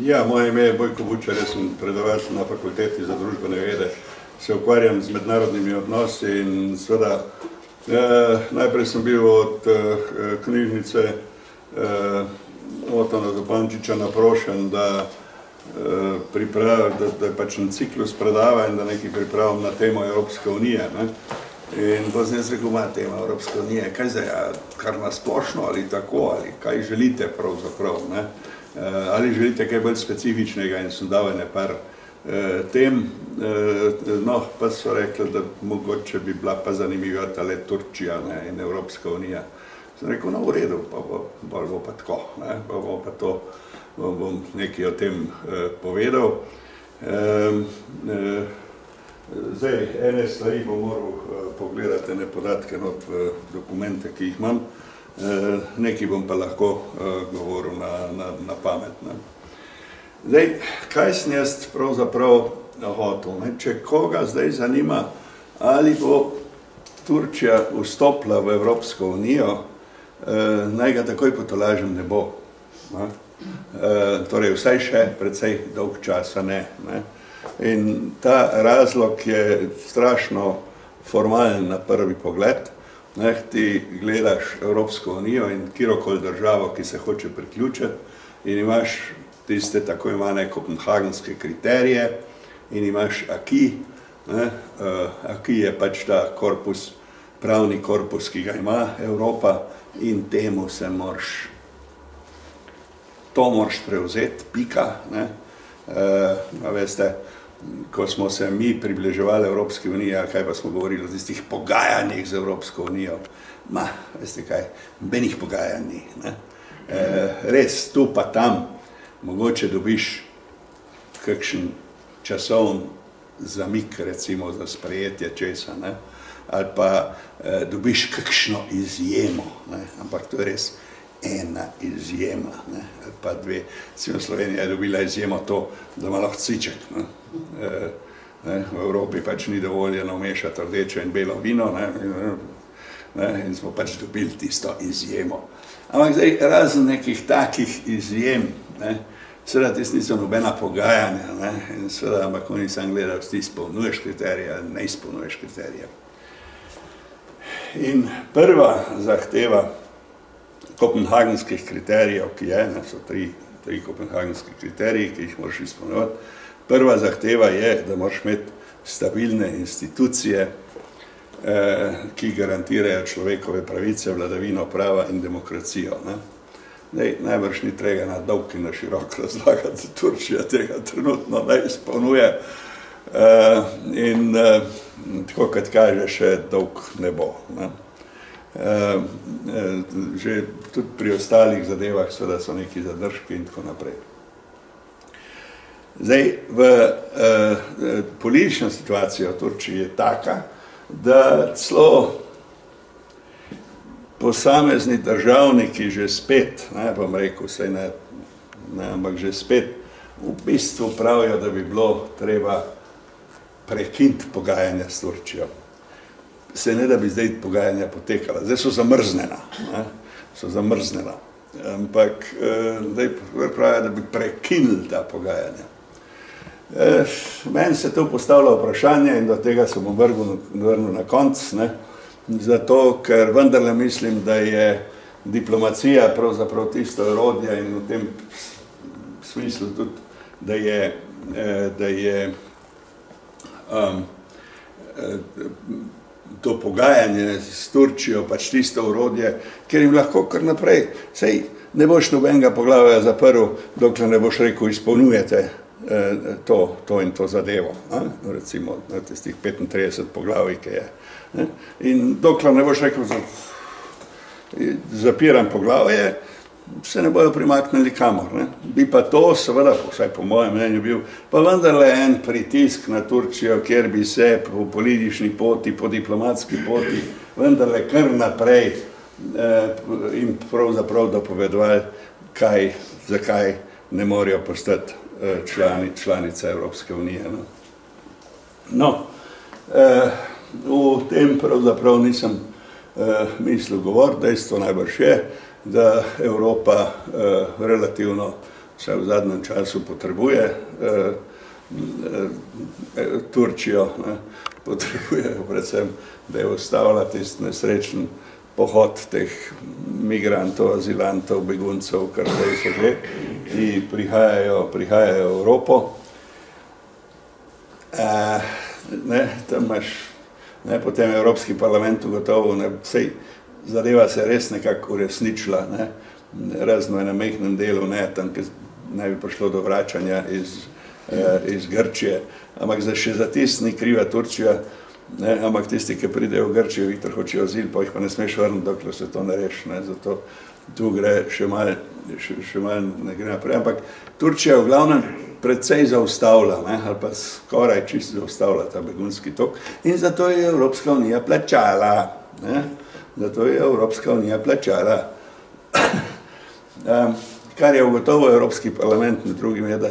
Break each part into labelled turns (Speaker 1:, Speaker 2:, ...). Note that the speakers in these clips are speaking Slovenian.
Speaker 1: Ja, moje ime je Bojko Bučar, jaz sem predavatelj na Fakulteti za družbene vede. Se ukvarjam z mednarodnimi odnosi in seveda najprej sem bil od knjižnice Otona Zupančiča naprošen, da je pač en ciklus predavanj, da nekaj pripravim na temo Evropske unije. In pa sem jaz rekel, ima tema Evropske unije, kaj zdaj, kar na splošno ali tako, ali kaj želite pravzaprav, ali želite kaj bolj specifičnega, in sem dal ene par tem, no, pa so rekli, da mogoče bi bila pa zanimiva tale Turčija in Evropska unija. Sem rekel, no, v redu, pa bo pa tako, pa bo pa to, bom nekaj o tem povedal. Zdaj, ene stvari bom moral pogledati, ene podatke not v dokumente, ki jih imam, nekaj bom pa lahko govoril na pamet. Zdaj, kaj sem jaz pravzaprav hotel? Če koga zdaj zanima, ali bo Turčija vstopila v Evropsko unijo, naj ga takoj potolažim ne bo. Torej, vsaj še precej dolg časa ne. In ta razlog je strašno formalen na prvi pogled. Ti gledaš Evropsko unijo in kjerokoli državo, ki se hoče priključiti, in imaš tiste tako imane kopenhagenske kriterije in imaš acquis. Acquis je pač ta korpus, pravni korpus, ki ga ima Evropa, in temu se to moraš prevzeti, pika. Veste, ko smo se mi približevali Evropski uniji, kaj pa smo govorili o tistih pogajanjih z Evropsko unijo, veste kaj, nobenih pogajanj ni. Res, tu pa tam, mogoče dobiš kakšen časovni zamik, recimo za sprejetje česa, ali pa dobiš kakšno izjemo, ampak to je res ena izjema, ali pa dve. Recimo Slovenija je dobila izjemo to, da ima lahko cviček. V Evropi pač ni dovoljeno mešati rdeče in belo vino, in smo pač dobili tisto izjemo. Ampak zdaj, razen nekih takih izjem, seveda tisti niso nobena pogajanja, in seveda, ampak oni sem gledal, ti izpolnjuješ kriterije ali ne izpolnjuješ kriterije. In prva zahteva kopenhagenskih kriterijev, ki je, so tri kopenhagenski kriteriji, ki jih moraš izpolnjevati. Prva zahteva je, da moraš imeti stabilne institucije, ki garantirajo človekove pravice, vladavino prava in demokracijo. Najbrž ni treba na dolg in na širok razlagati, da Turčija tega trenutno ne izpolnjuje. In tako, kot kaže, še dolg ne bo. Že tudi pri ostalih zadevah seveda so neki zadržki in tako naprej. Zdaj, politična situacija v Turčiji je taka, da celo posamezni državniki že spet, bom rekel, saj ne, ampak že spet v bistvu pravijo, da bi bilo treba prekiniti pogajanja s Turčijo. Se ne, da bi zdaj pogajanja potekala. Zdaj so zamrznjena. Ampak zdaj pravijo, da bi prekinili ta pogajanja. Meni se to postavlja vprašanje in do tega se bom vrnil na konc, zato, ker vendarle mislim, da je diplomacija pravzaprav tisto orodje in v tem smislu tudi, da je to pogajanje s Turčijo pač tisto orodje, ker jim lahko kar naprej. Sej ne boš nobenega poglavja zaprl, dokler ne boš rekel, izpolnjujete to in to zadevo. Recimo tistih 35 poglavij, ki je. In dokler ne boš rekel, zapiram poglavje, se ne bojo primaknili kamor. Bi pa to, seveda, vsaj po mojem mnenju bil, pa vendarle en pritisk na Turčijo, kjer bi se po politični poti, po diplomatski poti, vendarle kar naprej in pravzaprav dopovedovali, zakaj ne morajo postati članice Evropske unije. No, v tem pravzaprav nisem mislil govoriti, dejstvo najbrž je, da Evropa relativno vsaj v zadnjem času potrebuje Turčijo, potrebuje predvsem, da je ustavila tisti nesrečen pohod teh migrantov, azilantov, beguncev, kar zdaj so že, ki prihajajo v Evropo. Tam imaš, potem Evropski parlament ugotovil, sej zadeva se res nekako uresničila, razno je na mehnem delu, tam, ki naj bi prišlo do vračanja iz Grčije, ampak še za tisti ni kriva Turčija, ampak tisti, ki pridejo v Grčijo, jih hočejo azil, pa jih pa ne smeš vrniti, dokler se to ne reši, zato tu gre še malo ne gre naprej, ampak Turčija v glavnem predvsej zaustavlja, ali pa skoraj čisto zaustavlja ta begunski tok in zato je Evropska unija plačala, Kar je ugotovil Evropski parlament, med drugim je, da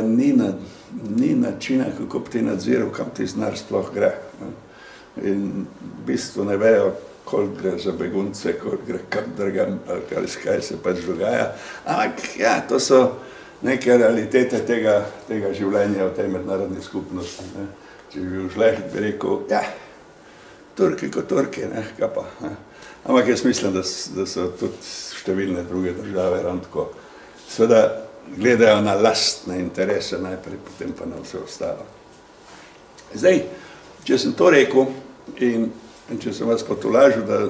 Speaker 1: ni načina, kako bi ti nadziral, kam ti znar sploh gre. In v bistvu ne vejo, koliko gre za begunce, koliko gre kam drugam, ali kaj se pač dogaja. Ampak ja, to so neke realitete tega življenja v tej mednarodni skupnosti. Če bi bil Žleht, bi rekel, ja, Turki kot Turki, kaj pa. Ampak jaz mislim, da so tudi številne druge države ravno tako. Seveda gledajo na lastne interese najprej, potem pa na vse ostalo. Zdaj, če sem to rekel in če sem vas potolažil, da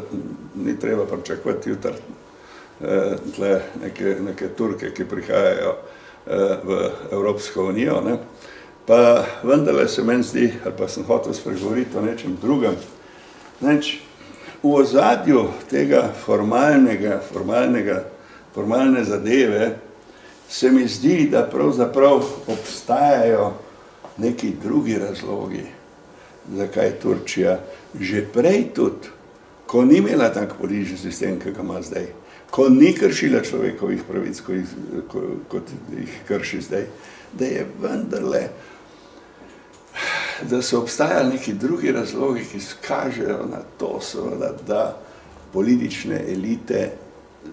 Speaker 1: ni treba pričakovati jutri neke Turke, ki prihajajo v Evropsko unijo, pa vendarle se meni zdi, ali pa sem hotel spregovoriti o nečem drugem, v ozadju tega formalne zadeve se mi zdi, da pravzaprav obstajajo neki drugi razlogi, zakaj Turčija že prej tudi, ko ni imela tak politični sistem, ki ga ima zdaj, ko ni kršila človekovih pravic, kot jih krši zdaj, da je vendarle, da so obstajali neki drugi razlogi, ki kažejo na to, seveda, da politične elite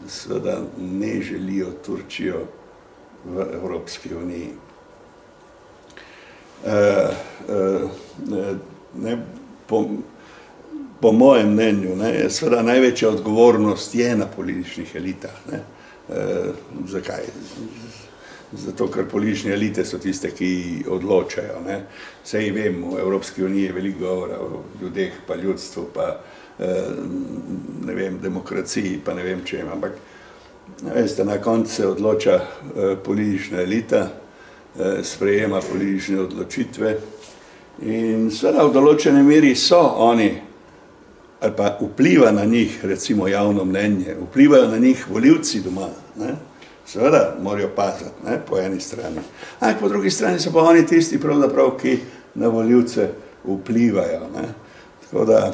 Speaker 1: seveda ne želijo Turčijo v Evropski uniji. Po mojem mnenju, seveda največja odgovornost je na političnih elitah. Zakaj? Zato, ker politične elite so tiste, ki odločajo. Sej vem, v Evropski uniji je veliko govora o ljudeh, pa ljudstvu, pa ne vem, demokraciji, pa ne vem čem, ampak veste, na koncu se odloča politična elita, sprejema politične odločitve in seveda v določene meri so oni, ali pa vpliva na njih, recimo javno mnenje, vplivajo na njih volivci doma, seveda morajo paziti, po eni strani. Ampak po drugi strani so pa oni tisti pravzaprav, ki na volivce vplivajo. Tako da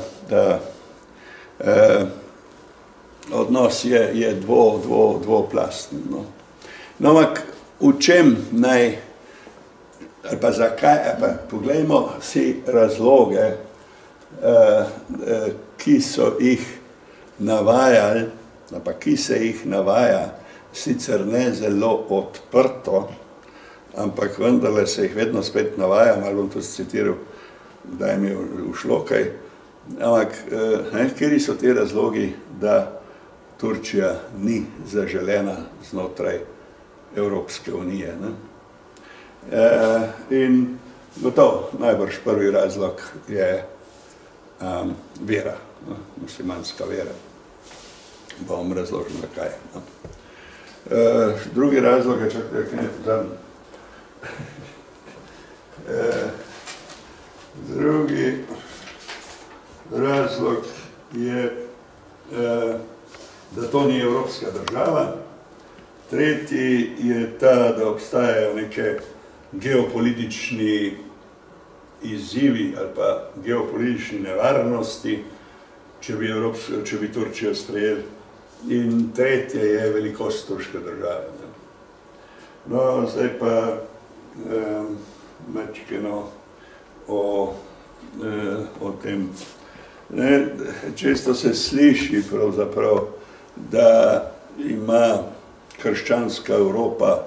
Speaker 1: odnos je dvoplasten. No, ampak v čem naj, ali pa zakaj, ali pa poglejmo si razloge, ki so jih navajali, ali pa ki se jih navaja, sicer ne zelo odprto, ampak vendarle se jih vedno spet navaja, malo bom to citiral, da mi je ušlo kaj, ampak kateri so ti razlogi, da Turčija ni zaželena znotraj Evropske unije. In gotovo, najbrž prvi razlog je vera, muslimanska vera. Bom razložil, zakaj. Drugi razlog je, čakaj, kaj ne pozabim. Drugi razlog je, da to ni evropska država. Tretji je ta, da obstajajo neke geopolitični izzivi ali pa geopolitični nevarnosti, če bi Turčijo sprejeli. In tretje je velikost turške države. No, zdaj pa mečkeno o tem. Često se sliši pravzaprav, da ima krščanska Evropa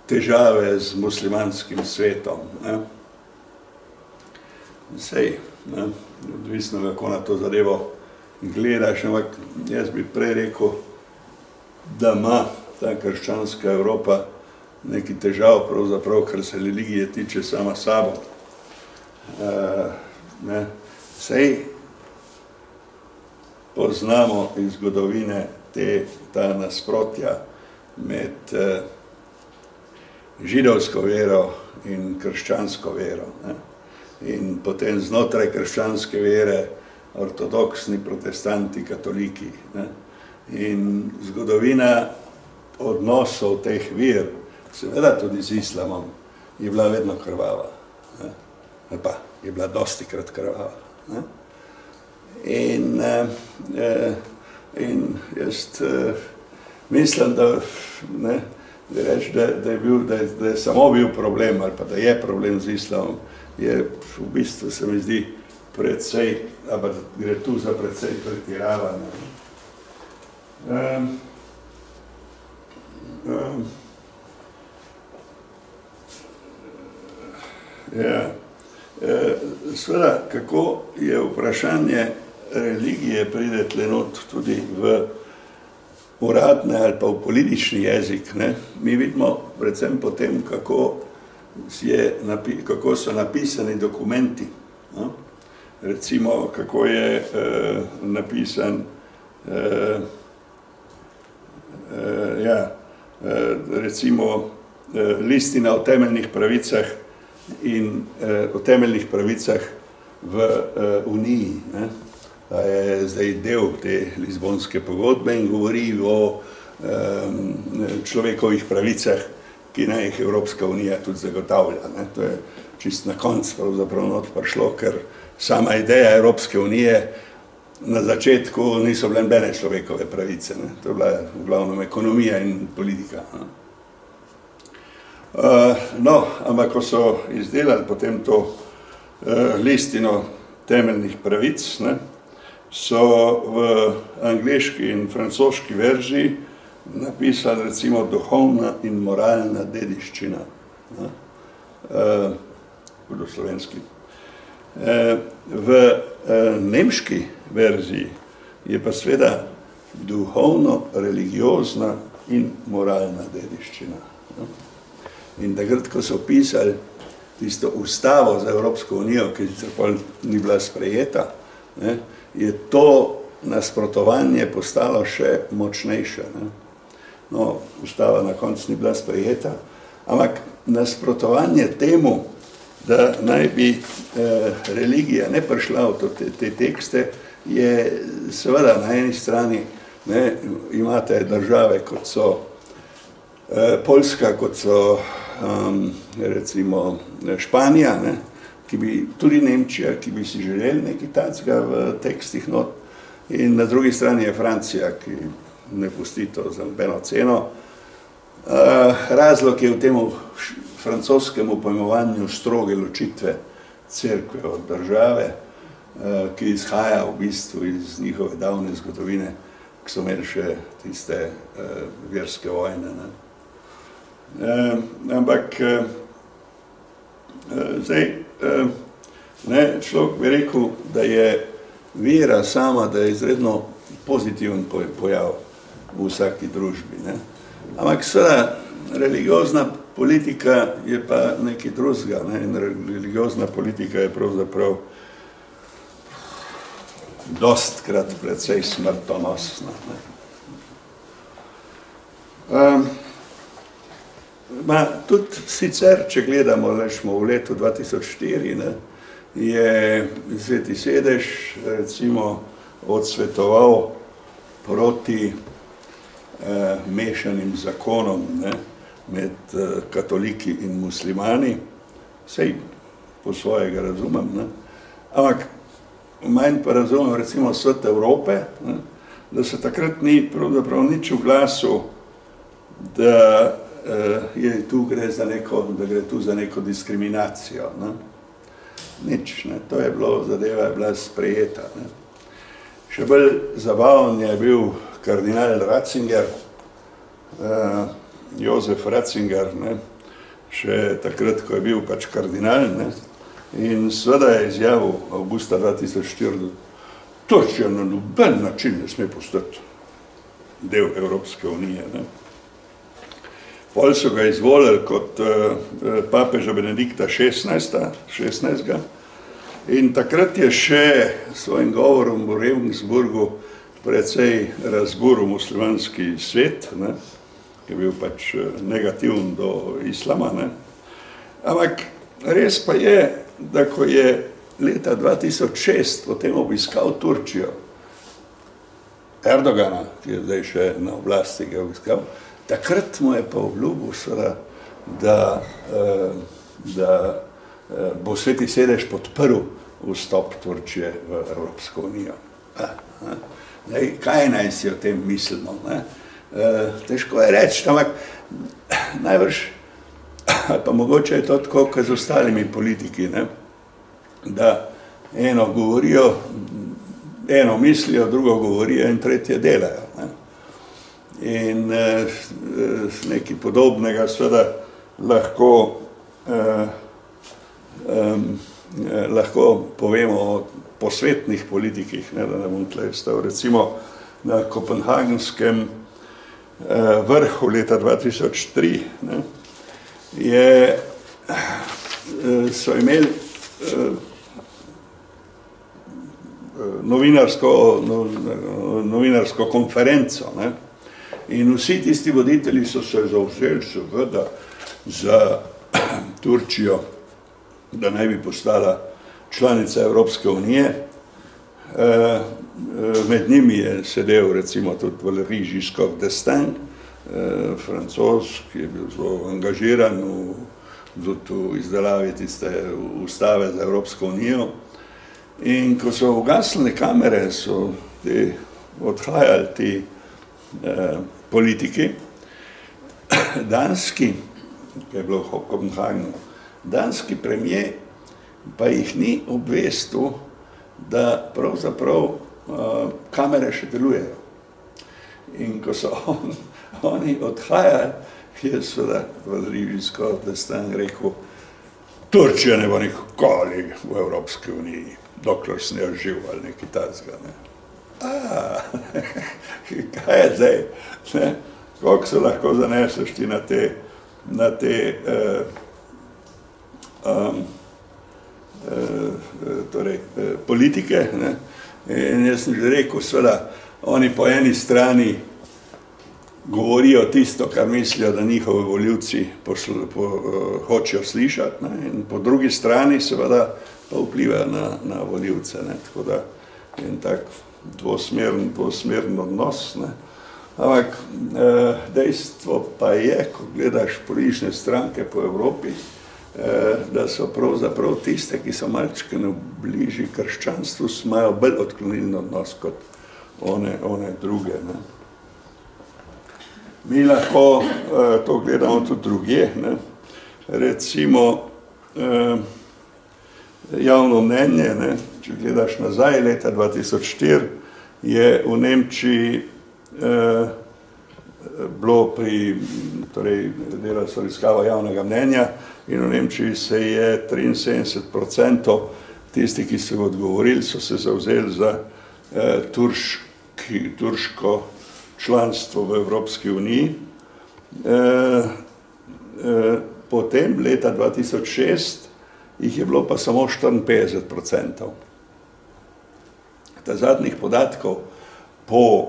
Speaker 1: težave z muslimanskim svetom. Ne. Sej, ne, odvisno kako na to zadevo gledaš, ampak jaz bi prej rekel, da ima ta krščanska Evropa neki težav, pravzaprav, kar se religije tiče sama sabo. Sej poznamo iz zgodovine ta nasprotja med židovsko vero in krščansko vero. Ne? In potem znotraj krščanske vere ortodoksni, protestanti, katoliki. Ne? In zgodovina odnosov teh vir, seveda tudi z islamom, je bila vedno krvava. Ne? Pa je bila dostikrat krvava. Ne? In jaz mislim, da je samo bil problem, ali pa da je problem z islamom, je v bistvu, se mi zdi, precej, ampak gre tu za precej pretiravanje. Seveda, kako je vprašanje religije pride tlenot tudi v uradne ali pa v politični jezik, ne? Mi vidimo predvsem po tem, kako so napisani dokumenti. No? Recimo, kako je napisan recimo listina o temeljnih pravicah in o temeljnih pravicah v Uniji. Ne? Ta je zdaj del te Lizbonske pogodbe in govori o človekovih pravicah, ki naj jih Evropska unija tudi zagotavlja. Ne? To je čist na koncu pravzaprav not prišlo, ker sama ideja Evropske unije na začetku niso bile nobene človekove pravice. Ne? To je bila v glavnem ekonomija in politika. Ne? Ampak ko so izdelali potem to listino temeljnih pravic, ne, so v angleški in francoski verziji napisali recimo duhovna in moralna dediščina. V slovenski. V nemški verziji je pa seveda duhovno, religiozna in moralna dediščina. In takrat, ko so pisali tisto ustavo za Evropsko unijo, ki sicer pol ni bila sprejeta, ne, je to nasprotovanje postalo še močnejše. Ne. No, ustava na koncu ni bila sprejeta, ampak nasprotovanje temu, da naj bi religija ne prišla v te tekste, je seveda na eni strani, ne, imate države, kot so Poljska, kot so recimo Španija, ne, ki bi, tudi Nemčija, ki bi si želeli nekaj takega v tekstih not, in na drugi strani je Francija, ki ne pusti to za nobeno ceno. Razlog je v tem francoskemu pojmovanju stroge ločitve cerkve od države, ki izhaja v bistvu iz njihove davne zgodovine, ki so imeli še tiste verske vojne. Ne. Ampak zdaj človek bi rekel, da je vera sama, da je izredno pozitiven pojav v vsaki družbi. Ne. Ampak seveda religiozna politika je pa nekaj drugega, ne, in religiozna politika je pravzaprav dostkrat precej smrtonosna. Tudi sicer, če gledamo, rečemo v letu 2004, ne, je Sveti sedež recimo odsvetoval proti mešanim zakonom, ne, med katoliki in muslimani, sej po svojega razumem, ne, ampak manj pa razumem recimo Svet Evrope, ne, da se takrat ni pravzaprav nič v glasu, da gre tu za neko diskriminacijo. Ne. Nič, ne, to je bilo, zadeva je bila sprejeta. Ne. Še bolj zabaven je bil kardinal Ratzinger, Jozef Ratzinger, ne, še takrat, ko je bil pač kardinal, ne, in seveda je izjavil avgusta 2004, Turčija na noben način ne sme postati del Evropske unije. Ne. Pol so ga izvolili kot papeža Benedikta XVI. In takrat je še svojim govorom v Regensburgu precej razburil muslimanski svet, ne, ki je bil pač negativen do islama. Ne. Ampak res pa je, da ko je leta 2006 potem obiskal Turčijo, Erdogana, ki je zdaj še na oblasti, ki je obiskal, takrat mu je pa obljubil, da bo Sveti sedež podprl vstop Turčije v Evropsko unijo. Kaj naj si o tem mislimo? Težko je reči, ampak najbrž, pa mogoče je to tako, kot z ostalimi politiki, ne? Da eno govorijo, eno mislijo, drugo govorijo in tretje delajo. Ne? In nekaj podobnega seveda lahko povemo o posvetnih politikih, ne, da ne bom tle stal. Recimo na kopenhagenskem vrhu leta 2003 ne, so imeli novinarsko konferenco. Ne. In vsi tisti voditelji so se zavzeli seveda za Turčijo, da naj bi postala članica Evropske unije. Med njimi je sedel recimo tudi Valéry Giscard d'Estaing, Francoz, ki je bil zelo angažiran v izdelavi tiste ustave za Evropsko unijo. In ko so ugasnile kamere, so odhajali ti politiki. Danski, ki je bilo v Kopenhagenu, danski premier pa jih ni obvestil, da pravzaprav kamere še delujejo. In ko so oni odhajali, je seveda Valéry Giscard d'Estaing rekel, Turčija ne bo nikoli v Evropski uniji, dokler sem jaz živ ali nekaj takega. Kaj je zdaj? Koliko se lahko zaneseš ti na te politike? Ne? In jaz sem že rekel, seveda, oni po eni strani govorijo tisto, kar mislijo, da njihovi volivci hočejo slišati, ne? In po drugi strani seveda pa vplivajo na volivce. Ne? Tako da je en tak dvosmeren odnos. Ne? Ampak dejstvo pa je, ko gledaš politične stranke po Evropi, da so pravzaprav tiste, ki so malčkeno bližji krščanstvu, imajo bolj odklonilen odnos kot one druge. Ne? Mi lahko to gledamo tudi drugje. Ne? Recimo javno mnenje, ne? Če gledaš nazaj, leta 2004 je v Nemčiji bilo delali so raziskavo javnega mnenja in v Nemčiji se je 73% tisti, ki so odgovorili, so se zavzeli za turško članstvo v Evropski uniji. Potem, leta 2006, jih je bilo pa samo 54%. Ta zadnjih podatkov po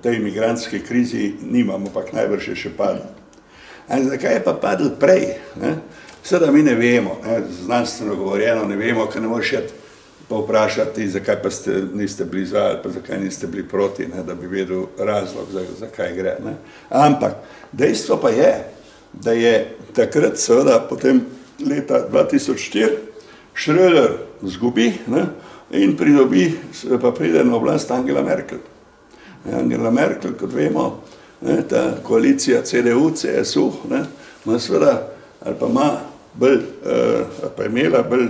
Speaker 1: tej imigrantski krizi nimamo, ampak najbrž je še padel. Zakaj je pa padel prej? Seveda mi ne vemo, znanstveno govorjeno ne vemo, ker ne moreš pa vprašati, zakaj pa niste bili za ali pa zakaj niste bili proti, da bi vedel razlog, zakaj gre. Ampak dejstvo pa je, da je takrat seveda potem leta 2004 Schröder zgubi in pa pride na oblast Angela Merkel. Angela Merkel, kot vemo, ta koalicija CDU-CSU ima seveda ali pa ima bolj, ali pa imela bolj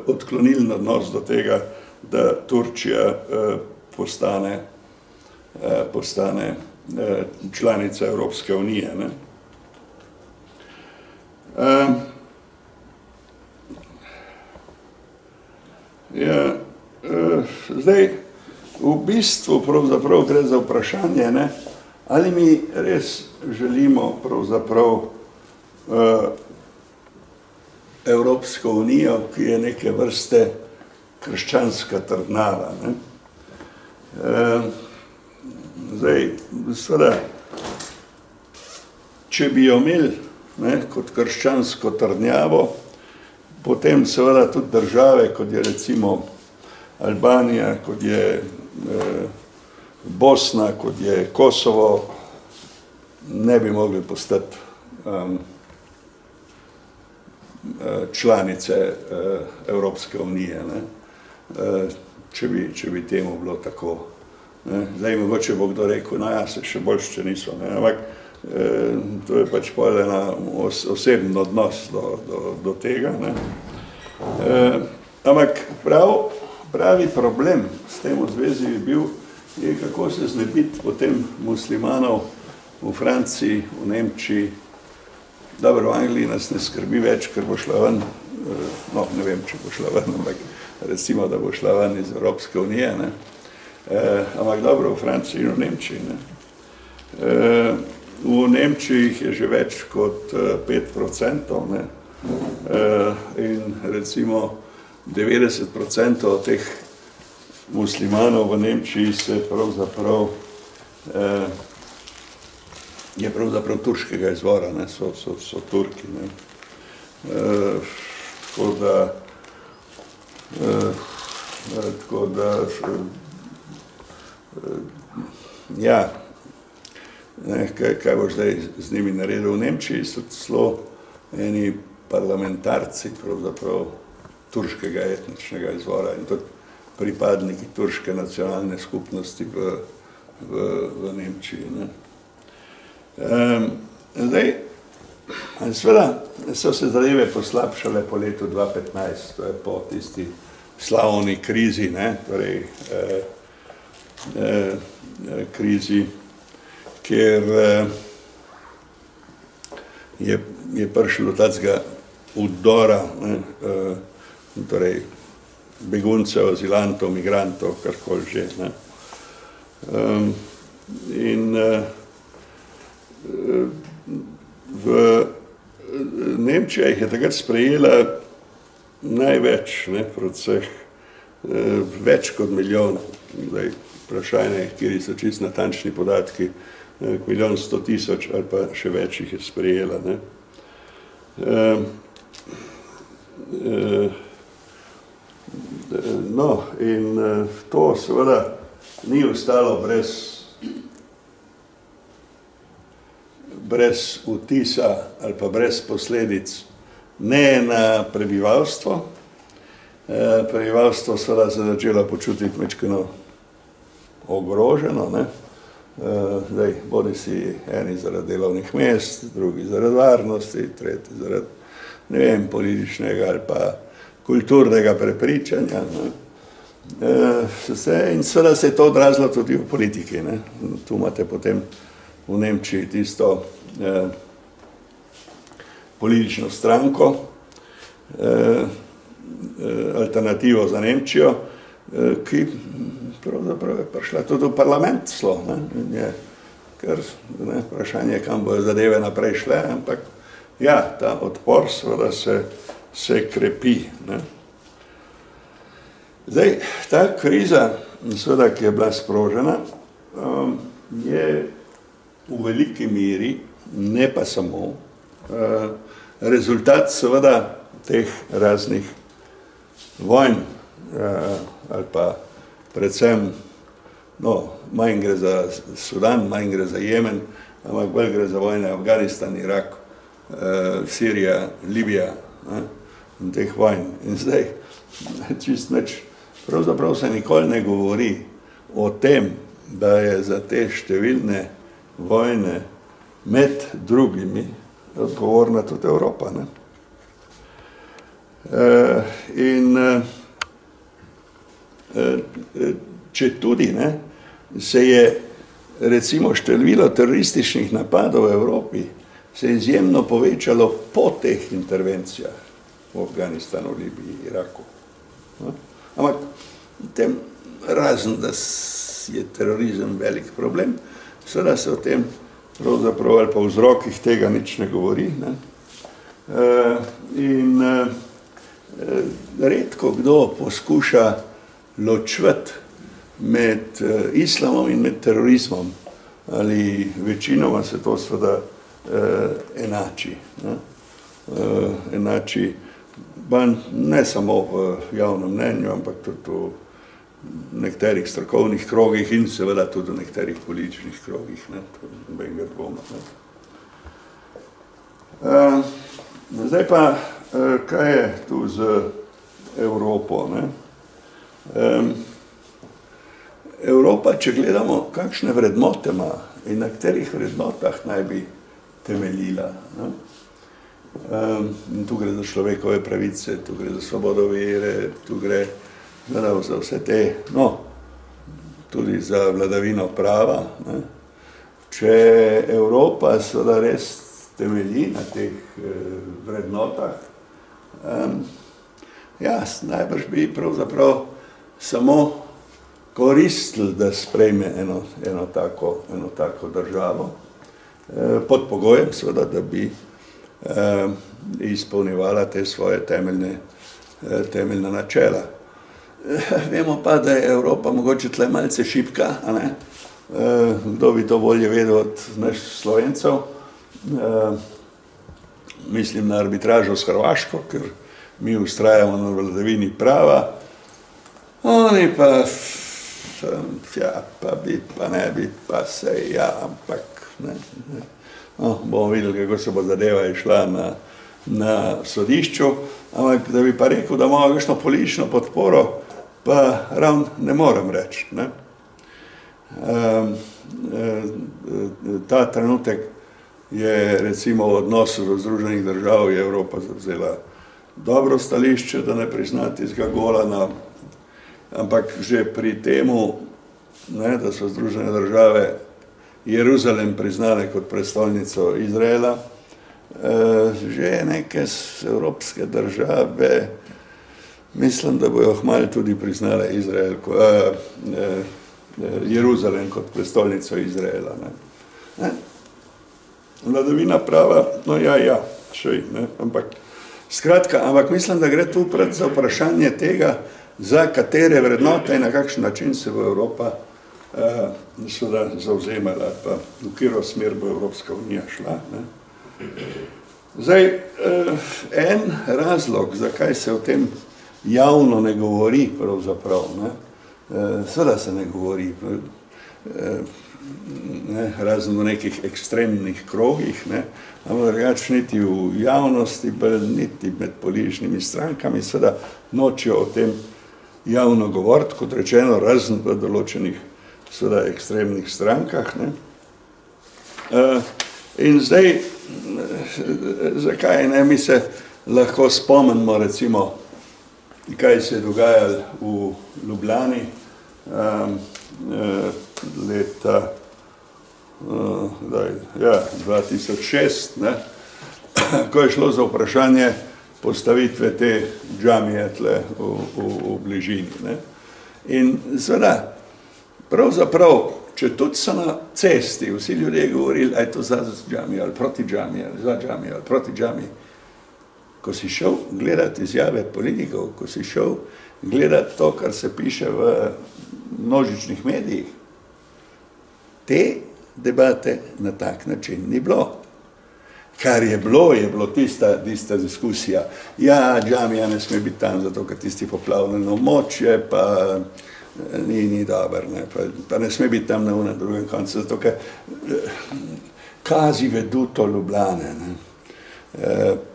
Speaker 1: odklonilen odnos do tega, da Turčija postane članica Evropske unije. Ne. Zdaj, v bistvu pravzaprav gre za vprašanje, ne, ali mi res želimo pravzaprav Evropsko unijo, ki je neke vrste krščanska trdnava. Ne. Zdaj, seveda, če bi jo imeli, ne, kot krščansko trdnjavo, potem seveda tudi države, kot je recimo Albanija, kot je Bosna, kot je Kosovo, ne bi mogli postati članice Evropske unije, ne, če bi temu bilo tako. Ne. Zdaj, mogoče bo kdo rekel, no ja, se še boljše niso, ne, ampak to je pač povedano oseben odnos do tega. Ne. Ampak pravi problem s tem v zvezi je bil, je kako se znebiti potem muslimanov v Franciji, v Nemčiji. Dobro, v Angliji nas ne skrbi več, ker bo šla ven, no, ne vem, če bo šla ven, ampak recimo, da bo šla ven iz Evropske unije, ne. Ampak dobro, v Franciji in v Nemčiji, ne. V Nemčiji je že več kot 5%, ne. In recimo 90% teh muslimanov v Nemčiji se pravzaprav je pravzaprav turškega izvora, ne, so Turki, ne. Tako da ja, ne, kaj boš zdaj z njimi naredil? V Nemčiji so celo eni parlamentarci pravzaprav turškega etničnega izvora in tudi pripadniki turške nacionalne skupnosti v Nemčiji, ne. Zdaj, seveda so se zadeve poslabšale po letu 2015, to je po tisti slavni krizi, ne, torej krizi, kjer je prišlo do tacega vdora, ne, torej beguncev, azilantov, migrantov, karkoli že, ne. In v Nemčija jih je takrat sprejela največ, ne, proti vseh, več kot milijon. Zdaj, vprašanje, kjeri so čisto natančni podatki, 1.100.000 ali pa še več jih je sprejela, ne. No, in to seveda ni ostalo brez vtisa ali pa brez posledic ne na prebivalstvo. Prebivalstvo seveda se začelo počutiti majčkeno ogroženo, ne. Zdaj, bodi si eni zaradi delovnih mest, drugi zaradi varnosti, tretji zaradi, ne vem, političnega ali pa kulturnega prepričanja, ne. In seveda se je to odrazilo tudi v politiki, ne. Tu imate potem v Nemčiji tisto politično stranko, alternativo za Nemčijo, ki pravzaprav je prišla tudi v parlament celo, ne, in je kar, ne, vprašanje, kam bojo zadeve naprej šle, ampak ja, ta odpor seveda se krepi, ne. Zdaj, ta kriza, seveda, ki je bila sprožena, je v veliki meri, ne pa samo, rezultat seveda teh raznih vojn, ali pa predvsem, no, manj gre za Sudan, manj gre za Jemen, ampak bolj gre za vojne Afganistan, Irak, Sirija, Libija, ne, in teh vojn. In zdaj, čist nič, pravzaprav se nikoli ne govori o tem, da je za te številne vojne med drugimi odgovorna tudi Evropa, ne. In če tudi, ne, se je recimo število terorističnih napadov v Evropi se je izjemno povečalo po teh intervencijah v Afganistanu, Libiji, Iraku. Ampak tem razen, da je terorizem velik problem, seveda se o tem pravzaprav ali pa vzrokih tega nič ne govori. Ne? In redko kdo poskuša ločevati med islamom in med terorizmom, ali večinoma se to seveda enači. Ne? Enači ne samo v javnem mnenju, ampak tudi v nekaterih strokovnih krogih in seveda tudi v nekaterih političnih krogih. Nobenega dvoma. Zdaj pa, kaj je tu z Evropo? Ne? Evropa, če gledamo, kakšne vrednote ima in na katerih vrednotah naj bi temeljila. Ne? In tu gre za človekove pravice, tu gre za svobodo vere, tu gre za vse te, tudi za vladavino prava. Ne? Če Evropa seveda res temelji na teh vrednotah, najbrž bi pravzaprav samo koristili, da sprejme eno tako državo, pod pogojem seveda, da bi izpolnjevala te svoje temeljna načela. Vemo pa, da je Evropa mogoče tle malce šibka, a ne? Kdo bi to bolje vedel od naših Slovencev? Mislim na arbitražo s Hrvaško, ker mi ustrajamo na vladavini prava, oni pa bi, pa ne bi, pa sej, ampak ne. Bomo videli, kako se bo zadeva išla na sodišču, ampak da bi pa rekel, da imamo kakšno politično podporo, pa ravno ne morem reči. Ta trenutek je recimo v odnosu do Združenih držav je Evropa zavzela dobro stališče, da ne prizna tistega Golana, ampak že pri temu, da so Združene države Jeruzalem priznale kot prestolnico Izraela, že neke evropske države, mislim, da bojo kmalu tudi priznale Jeruzalem kot prestolnico Izraela. Vladavina prava, ampak mislim, da gre tu pred za vprašanje tega, za katere vrednote in na kakšen način se bo Evropa zavzemala, pa v katero smer bo Evropska unija šla. Zdaj, en razlog, zakaj se o tem javno ne govori pravzaprav, seveda se ne govori, razen v nekih ekstremnih krogih, ampak drugače niti v javnosti, niti med političnimi strankami, seveda nočijo o tem javno govoriti, kot rečeno, razen v določenih seveda ekstremnih strankah. In zdaj, zakaj ne, mi se lahko spomnimo recimo, kaj se je dogajalo v Ljubljani leta 2006, ko je šlo za vprašanje postavitve te džamije tle v bližini. In seveda, pravzaprav, če tudi so na cesti vsi ljudje govorili, aj to za džamijo ali proti džamiji, ali za džamijo ali proti džamiji, ko si šel gledati izjave politikov, ko si šel gledati to, kar se piše v množičnih medijih, te debate na tak način ni bilo. Kar je bilo tista diskusija. Ja, džamija ne sme biti tam, zato ker tisti poplavljeno območje, pa ni dober, pa ne sme biti tam na drugem koncu, zato ker kazi veduto Ljubljane,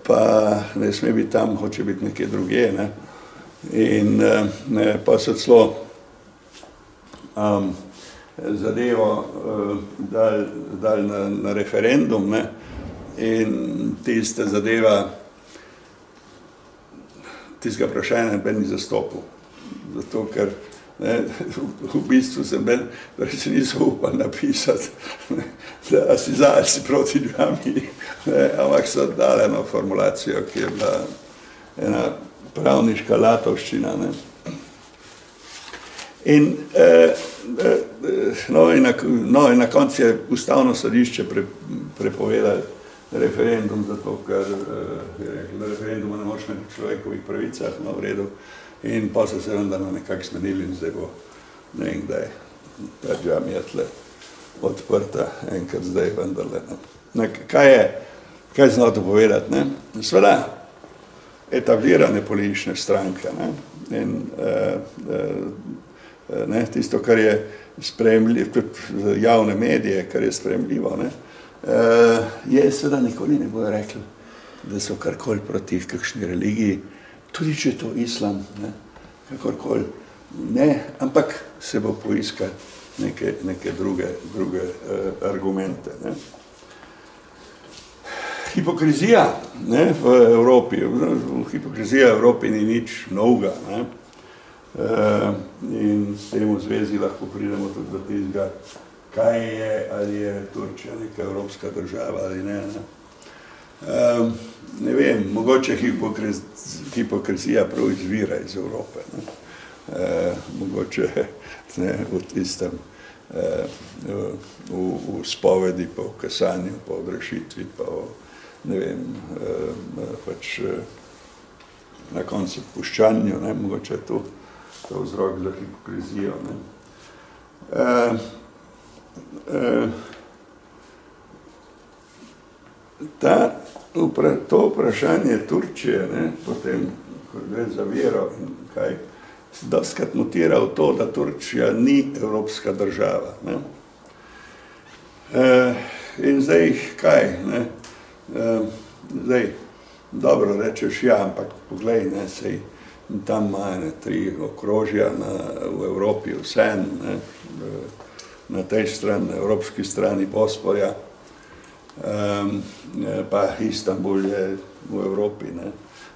Speaker 1: pa ne sme biti tam, hoče biti nekje druge. In pa so celo zadevo dali na referendum, in tista zadeva, tistega vprašanja ben ni zastopil. Zato, ker v bistvu se niso upali napisati, da si za ali si proti dvami, ampak so dali eno formulacijo, ki je bila ena pravniška latovščina. In na koncu je ustavno sodišče prepovedalo referendum, zato ker je rekel, da referenduma ne moreš imeti v človekovih pravicah, v redu. In pa so se vendarno nekako smenili in zdaj bo, ne vem kdaj, ta džamija tle odprta, enkrat zdaj vendarle. Kaj znam to povedati? Seveda, etablirane politične stranke in tisto, kar je sprejemljivo, tudi javne medije, kar je sprejemljivo, je seveda nikoli ne bojo rekli, da so karkoli proti kakšni religiji, tudi če je to islam, kakorkoli, ampak se bo poiskal neke druge argumente. Hipokrizija v Evropi, hipokrizija v Evropi ni nič novega, in s tem v zvezi lahko pridemo tudi do tistega, kaj je, ali je Turčija neka evropska država ali ne. Ne vem, mogoče hipokrizija prav izvira iz Evrope. Mogoče v tistem, v spovedi, pa v kasanju, pa v odrešitvi, pa v, ne vem, pač na koncu puščanju, mogoče je to vzrok za hipokrizijo. To vprašanje Turčije, potem, ko gre za vero in kaj, se dostikrat motira v to, da Turčija ni evropska država. In zdaj, kaj? Zdaj, dobro rečeš, ja, ampak poglej, sej tam ima 3 okrožja v Evropi, vsem, na tej strani, na evropski strani Bosporja, pa Istanbul je v Evropi.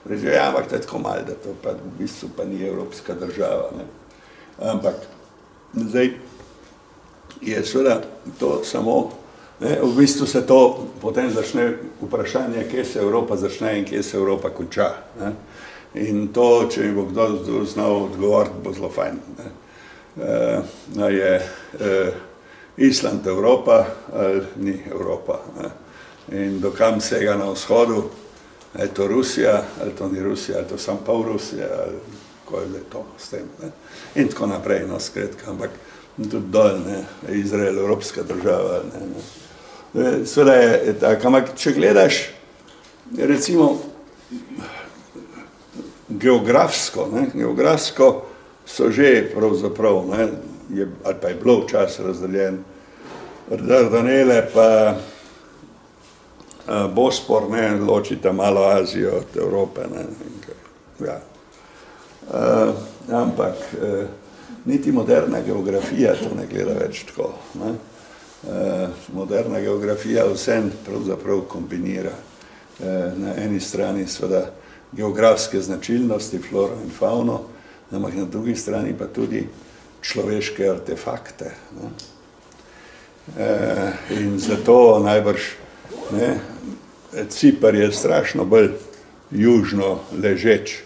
Speaker 1: Reče, ja, ampak to je tako malo, da to pa v bistvu pa ni evropska država. Ampak zdaj je seveda to samo, v bistvu se to potem začne vprašanje, kje se Evropa začne in kje se Evropa konča. In to, če mi bo kdo znal odgovoriti, bo zelo fajn. Je Island Evropa ali ni Evropa. In dokam sega na vzhodu, je to Rusija, ali to ni Rusija, ali to sam pol Rusija, ali ko je to s tem. In tako naprej, skratka, ampak tudi dol, Izrael, evropska država. Seveda je tako, ampak če gledaš, recimo, geografsko so že pravzaprav, ali pa je bilo včasih razdeljen, Dardanele pa Bospor, ločita malo Azijo od Evrope. Ampak niti moderna geografija to ne gleda več tako. Moderna geografija vsem pravzaprav kombinira. Na eni strani seveda geografske značilnosti, floro in fauno, ampak na drugi strani pa tudi človeške artefakte. In zato najbrž Cipar je strašno bolj južno ležeč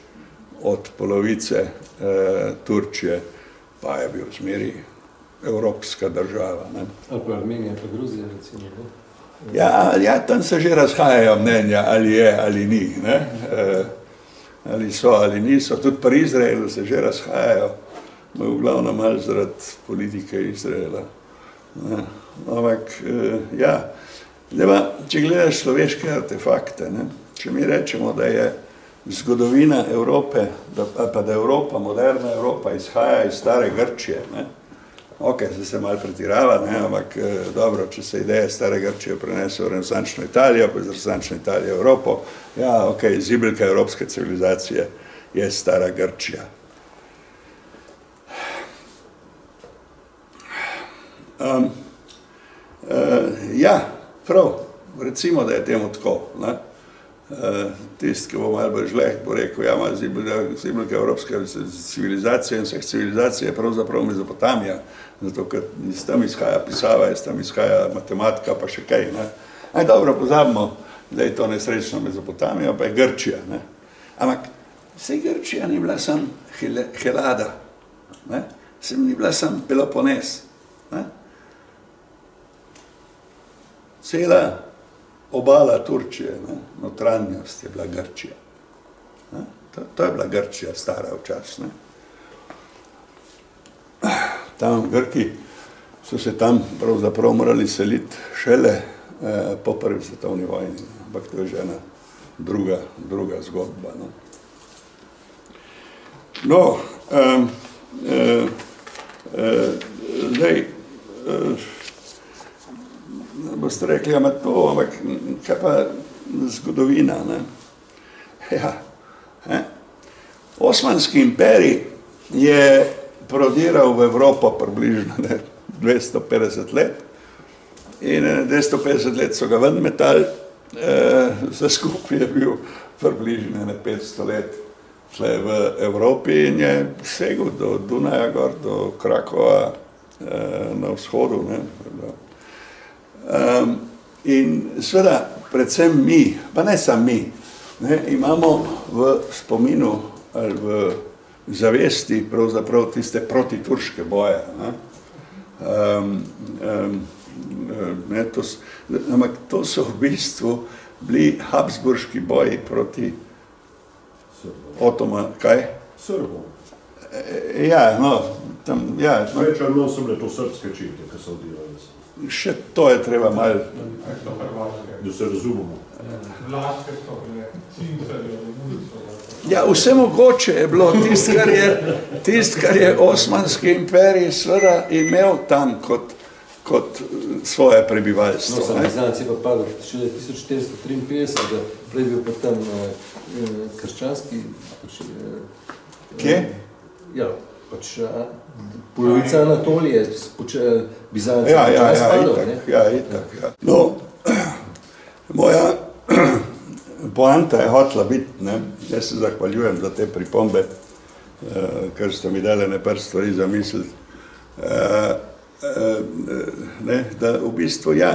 Speaker 1: od polovice Turčije, pa je bil zmeri evropska država.
Speaker 2: Ali pa Armenija, pa Gruzija, recimo.
Speaker 1: Ja, tam se že razhajajo mnenja, ali je, ali ni. Ali so, ali niso. Tudi pri Izraelu se že razhajajo, v glavnem malo zaradi politike Izraela. Ampak, ja, če gledaš človeške artefakte, če mi rečemo, da je zgodovina Evrope, pa da Evropa, moderna Evropa izhaja iz stare Grčije, ok, se malo pretirava, ampak dobro, če se ideje stare Grčije prenese v renesančno Italijo, pa iz renesančne Italije v Evropo, ja, ok, zibelka evropske civilizacije je stara Grčija. Ja, prav, recimo, da je temu tako. Tisti, ki bo malo bolj žleh, bo rekel, ja, ima zibelka evropska civilizacija in vseh civilizacij je pravzaprav Mezopotamija, zato ker iz tam izhaja pisava, iz tam izhaja matematika, pa še kaj. Ne? Aj, dobro, pozabimo, da je to nesrečno Mezopotamija, pa je Grčija. Ne? Ampak vse Grčija ni bila sam Helada, ne? Sem ni bila sam Pelopones. Ne? Cela obala Turčije, ne? Notranjost je bila Grčija. Ne? To je bila Grčija stara včas. Ne? Tam Grki so se tam pravzaprav morali seliti šele po prvi svetovni vojni, ampak to je že ena druga zgodba. No, zdaj, boste rekli, ampak kaj pa zgodovina, ne? Ja, Osmanski imperij je prodiral v Evropo približno 250 let in 250 let so ga ven metali, vse skupaj je bil približno 500 let tle v Evropi in je segel do Dunaja gor, do Krakova na vzhodu. Ne? In seveda, predvsem mi, pa ne sam mi, ne, imamo v spominu ali v zavesti pravzaprav tiste protiturške boje. Ampak to so v bistvu bili habsburški boji proti Otoma, kaj?
Speaker 3: Srbom.
Speaker 1: Ja, no, tam, ja.
Speaker 3: Več ali manj so bile to srpske čete, ki so odirali.
Speaker 1: Še to je treba malo.
Speaker 3: Da se razumemo.
Speaker 1: Ja, vse mogoče je bilo tist, kar je Osmanski imperij seveda imel tam kot svoje prebivalstvo.
Speaker 2: No, Bizanci pa padel še 1453, da prej bil pa tam krščanski.
Speaker 1: Kje?
Speaker 2: Ja, pač polovica Anatolije, Bizanci.
Speaker 1: Ja, itak. No, moja poanta je hotela biti, ne, jaz se zahvaljujem za te pripombe, ker ste mi dali nekaj stvari za misliti. Da v bistvu, ja,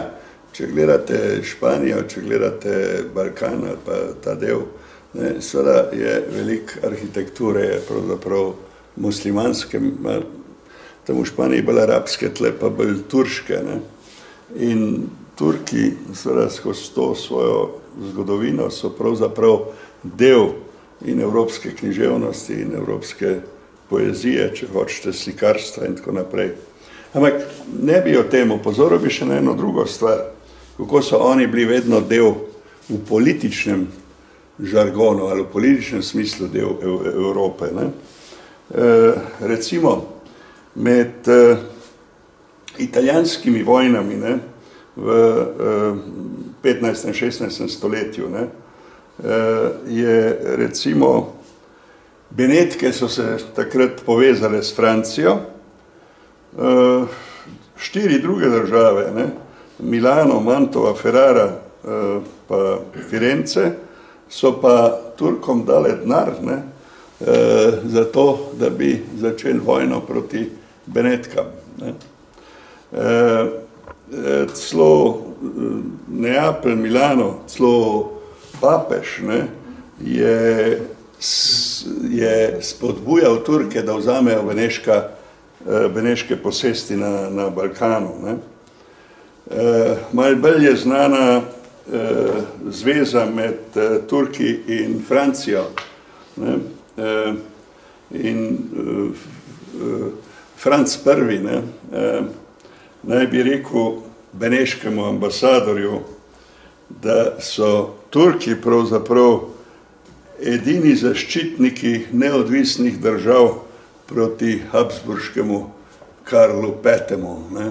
Speaker 1: če gledate Španijo, če gledate Balkan ali pa ta del, seveda je veliko arhitekture, pravzaprav muslimanske, tam v Španiji bolj arabske, tle pa bolj turške. Ne? In Turki, seveda skozi to svojo zgodovino, so pravzaprav del in evropske književnosti in evropske poezije, če hočete slikarstva in tako naprej. Ampak ne bi o tem, opozoril bi še na eno drugo stvar, kako so oni bili vedno del v političnem žargonu ali v političnem smislu del Evrope. Ne? Recimo, med italijanskimi vojnami, ne, v 15. in 16. stoletju, ne, je recimo Benetke so se takrat povezale s Francijo, 4 druge države, ne, Milano, Mantova, Ferrara pa Firence, so pa Turkom dale denar, ne, za to, da bi začeli vojno proti Benetkam. Ne. Celo Neapelj, Milano, celo papež, ne, je spodbujal Turke, da vzamejo beneške posesti na Balkanu. Ne. Malo bolj je znana zveza med Turki in Francijo. Ne. In Franc I, ne, naj bi rekel beneškemu ambasadorju, da so Turki pravzaprav edini zaščitniki neodvisnih držav proti Habsburškemu Karlu V, ne,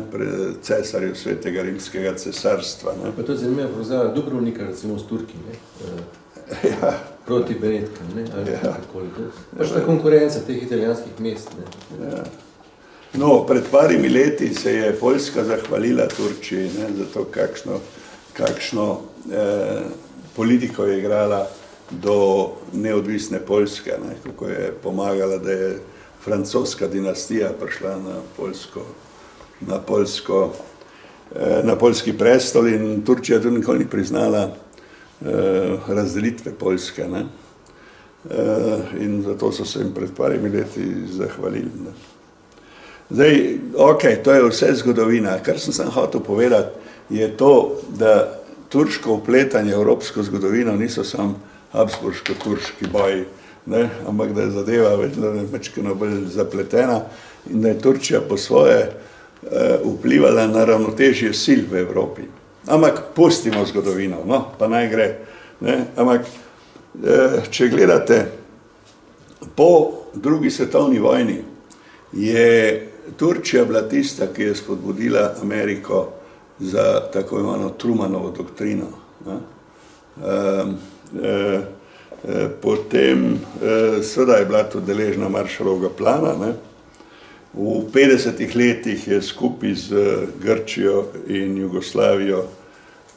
Speaker 1: cesarju Svetega rimskega cesarstva. Ne.
Speaker 2: Pa to je zanimivo, pravzaprav Dubrovnika recimo s Turki, ne, proti Benetkam, ne, ali kakoli to. Pač ta konkurenca teh italijanskih mest, ne.
Speaker 1: Ja. No, pred parimi leti se je Poljska zahvalila Turčiji, ne, za to, kakšno politiko je igrala do neodvisne Poljske, ne, kako je pomagala, da je francoska dinastija prišla na poljski prestol in Turčija tudi nikoli ni priznala razdelitve Poljske, ne. In zato so se jim pred parimi leti zahvalili. Ne. Zdaj, ok, to je vse zgodovina. Kar sem sam hotel povedati, je to, da turško vpletanje v evropsko zgodovino niso samo habsburško-turški boji, ne, ampak da je zadeva večkrat bolj zapletena in da je Turčija po svoje vplivala na ravnotežje sil v Evropi. Ampak pustimo zgodovino, no, pa naj gre. Ne, ampak če gledate, po drugi svetovni vojni je Turčija bila tista, ki je spodbudila Ameriko za tako imeno Trumanovo doktrino. Ne. Potem seveda je bila tudi deležna Marshallovega plana. Ne. V 50-ih letih je skupaj z Grčijo in Jugoslavijo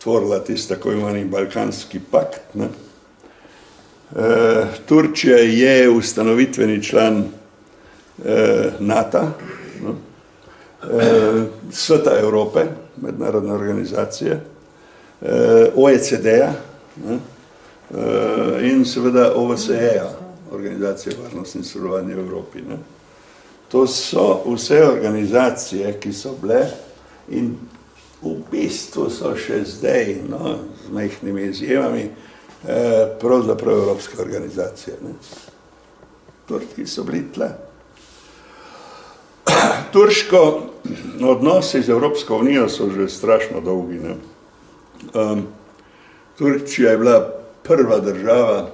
Speaker 1: tvorila tisti tako imenovani Balkanski pakt. Ne. Turčija je ustanovitveni član NATO, no. Sveta Evrope, mednarodne organizacije, OECD-ja, in seveda OVSE-ja, Organizacije varnosti in sodelovanja v Evropi. Ne. To so vse organizacije, ki so bile in v bistvu so še zdaj, no, z majhnimi izjemami, pravzaprav evropske organizacije. Ne. Turki so bili tle. Turško odnosi z Evropsko unijo so že strašno dolgi. Ne. Turčija je bila prva država,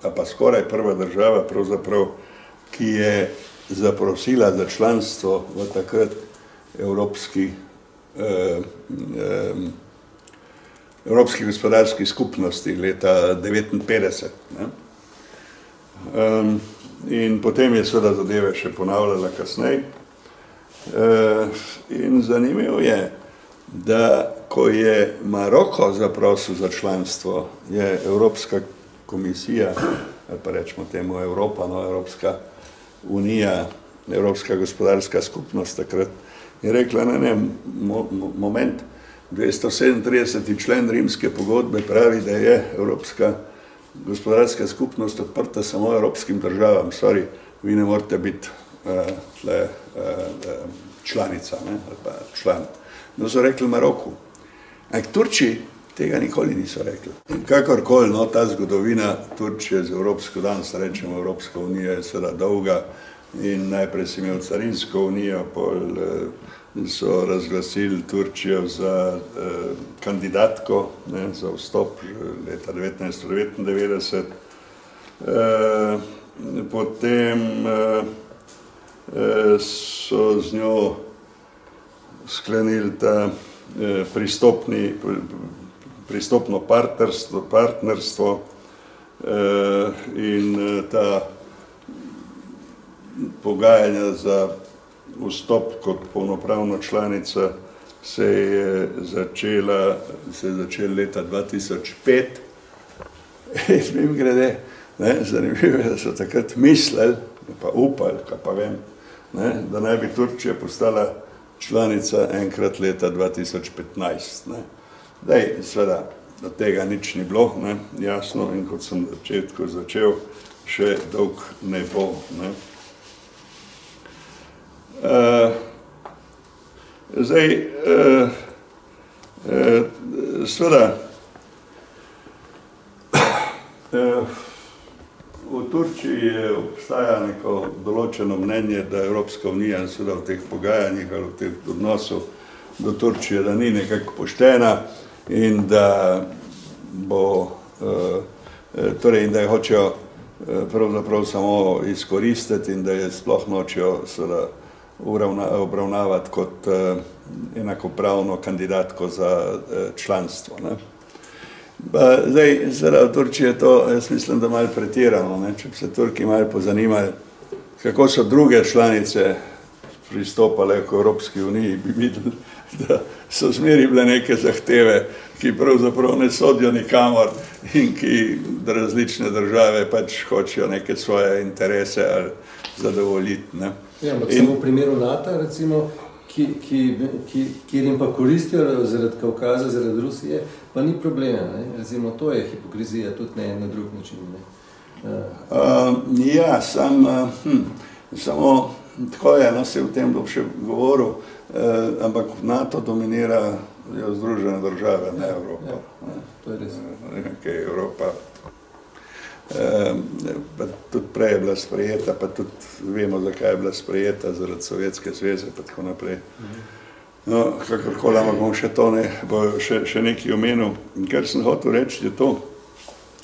Speaker 1: pa skoraj prva država, pravzaprav, ki je zaprosila za članstvo v takrat Evropski gospodarski skupnosti leta 1959. Ne. In potem je seveda zadeve še ponavljala kasneje. In zanimivo je, da ko je Maroko zaprosil za članstvo, je Evropska komisija, ali pa rečemo temu Evropa, no, Evropska unija, Evropska gospodarska skupnost takrat, je rekla, ne, moment, 237. člen Rimske pogodbe pravi, da je Evropska gospodarska skupnost odprta samo evropskim državam. Sorry, vi ne morate biti članica, ne, ali pa član. No, so rekli Maroku. Ampak Turčiji tega nikoli niso rekli. Kakorkoli, no, ta zgodovina Turčije z Evropsko, danes rečemo Evropska unija, je seveda dolga in najprej si imel carinsko unijo, pol so razglasili Turčijo za kandidatko, ne, za vstop leta 1999. Potem so z njo sklenili ta pristopno partnerstvo in ta pogajanja za vstop kot polnopravna članica se je začel leta 2005. In mimogrede, zanimivo je, da so takrat mislili, pa upali, kaj pa vem, ne, da naj bi Turčija postala članica enkrat leta 2015. Ne. Daj, seveda, do tega nič ni bilo, ne, jasno, in kot sem na začetku začel, še dolg ne bo. Ne. Zdaj, seveda, v Turčiji obstaja neko določeno mnenje, da Evropska unija seveda v teh pogajanjih ali v teh odnosov do Turčije, da ni nekako poštena in da bo, torej, in da jo hočejo pravzaprav samo izkoristiti in da je sploh nočejo seveda obravnavati kot enakopravno kandidatko za članstvo. Ne. Zdaj, seveda v Turčiji je to, jaz mislim, da malo pretirano, ne. Če bi se Turki malo pozanimali, kako so druge članice pristopale k Evropski uniji, bi videli, da so zmeri bile neke zahteve, ki pravzaprav ne sodijo nikamor in ki različne države pač hočejo neke svoje interese ali zadovoljiti. Ne.
Speaker 2: Ja, ampak samo v primeru NATO, recimo, kjer jim pa koristijo zaradi Kavkaza, zaradi Rusije, pa ni problema. Ne? Recimo, to je hipokrizija tudi na drug način. Ne?
Speaker 1: Ja, samo tako je, no, se v tem bom še govoril, ampak NATO dominira Združene države, ne Evropa.
Speaker 2: Ja, to je res.
Speaker 1: Nekaj Evropa. Pa tudi prej je bila sprejeta, pa tudi vemo, zakaj je bila sprejeta, zaradi Sovjetske zveze, pa tako naprej. No, kakorkoli, ampak bom še to še nekaj omenil. Kar sem hotel reči, je to,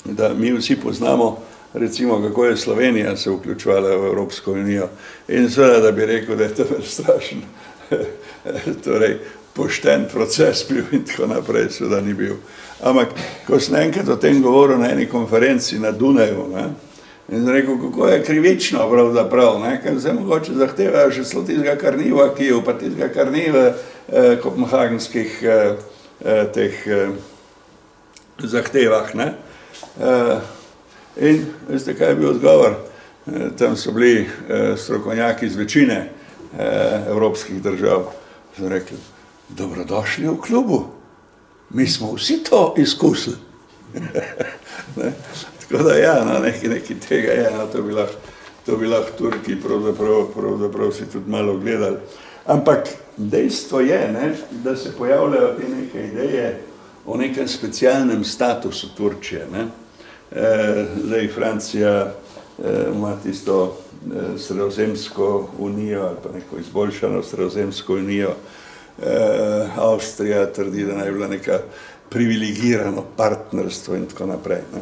Speaker 1: da mi vsi poznamo, recimo, kako je Slovenija se vključevala v Evropsko unijo. In seveda, da bi rekel, da je to strašen, torej, pošten proces bil in tako naprej, seveda ni bil. Ampak, ko sem enkrat o tem govoril na eni konferenci na Dunaju, ne, in sem rekel, kako je krivično pravzaprav, ne, ker se mogoče zahtevajo še celo tistega, kar ni v Kijevu, pa tistega, kar ni v kopenhagenskih teh zahtevah. Ne. In veste, kaj je bil odgovor? Tam so bili strokovnjaki iz večine evropskih držav. Sem rekel, dobrodošli v klubu. Mi smo vsi to izkusili. Tako da ja, no, nekaj tega je, no, to bi lahko Turki pravzaprav si tudi malo gledali. Ampak dejstvo je, ne, da se pojavljajo te neke ideje o nekem specialnem statusu Turčije. Ne. Zdaj Francija ima tisto Sredozemsko unijo ali pa neko izboljšano Sredozemsko unijo. Avstrija trdi, da naj bila neka privilegirano partnerstvo in tako naprej. Ne.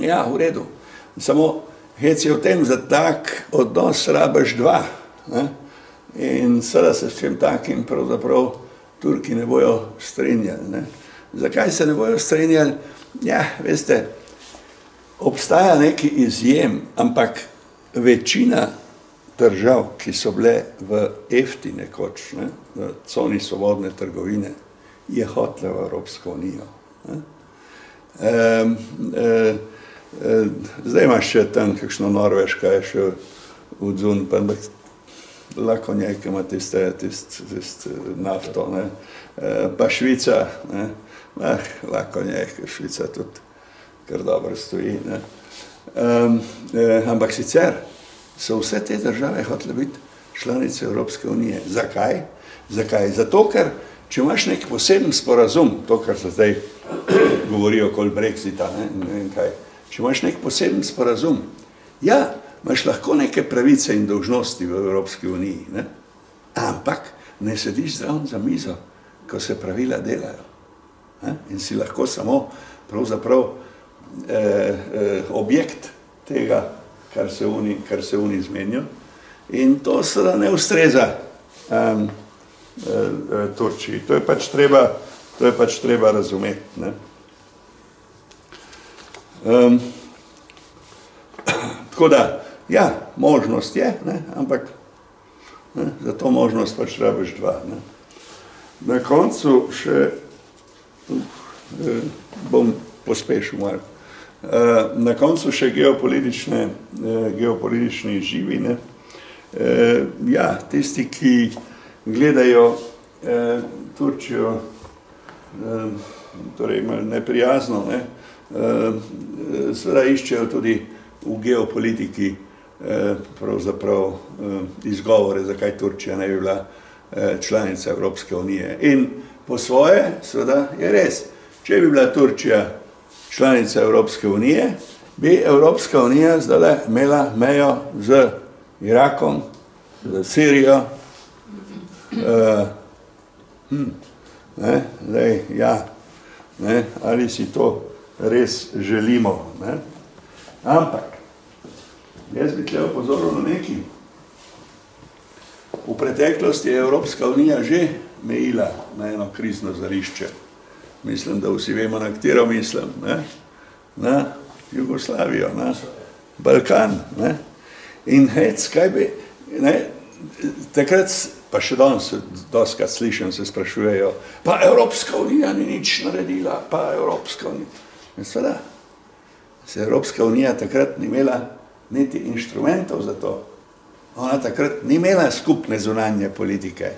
Speaker 1: Ja, v redu. Samo hec je v tem, za tak odnos rabaš dva. Ne. In seveda se s čem takim pravzaprav Turki ne bojo strinjali. Ne. Zakaj se ne bojo strinjali? Ja, veste, obstaja neki izjem, ampak večina držav, ki so bile v EFTI nekoč, ne, v coni svobodne trgovine, je hotela v Evropsko unijo. Zdaj imaš še tam kakšno Norveška, je še v Dzun, pa lahko njej, ki ima tist nafto, ne, pa Švica, ne, lahko njej, ker Švica tudi kar dobro stoji. Ne. Ampak sicer so vse te države hotele biti članice Evropske unije. Zakaj? Zakaj? Zato, ker če imaš nek poseben sporazum, to, kar se zdaj govorijo okoli Brexita, ne vem kaj, če imaš nek poseben sporazum, ja, imaš lahko neke pravice in dolžnosti v Evropski uniji, ne? Ampak ne sediš zraven za mizo, ko se pravila delajo. Ne? In si lahko samo pravzaprav objekt tega, kar se oni zmenijo. In to seveda ne ustreza Turčiji. To je pač treba razumeti. Ne? Tako da, ja, možnost je, ne? Ampak ne? Za to možnost pač rabiš dva. Ne? Na koncu še, bom pospešil malo, na koncu še geopolitični izzivi. Ne? Ja, tisti, ki gledajo Turčijo torej neprijazno, ne? Seveda iščejo tudi v geopolitiki pravzaprav izgovore, zakaj Turčija ne bi bila članica Evropske unije. In po svoje, seveda, je res. Če bi bila Turčija članica Evropske unije, bi Evropska unija zdaj imela mejo z Irakom, z Sirijo. Zdaj, ja, ne, ali si to res želimo. Ne? Ampak, jaz bi tle opozoril na nekaj. V preteklosti je Evropska unija že mejila na eno krizno žarišče. Mislim, da vsi vemo, na katero mislim. Ne? Na Jugoslavijo, na Balkan. Ne? In hec, kaj bi, ne? Takrat pa še danes doskrat slišim, se sprašujejo, pa Evropska unija ni nič naredila, pa Evropska unija. In seveda, se Evropska unija takrat ni imela niti inštrumentov za to. Ona takrat ni imela skupne zunanje politike,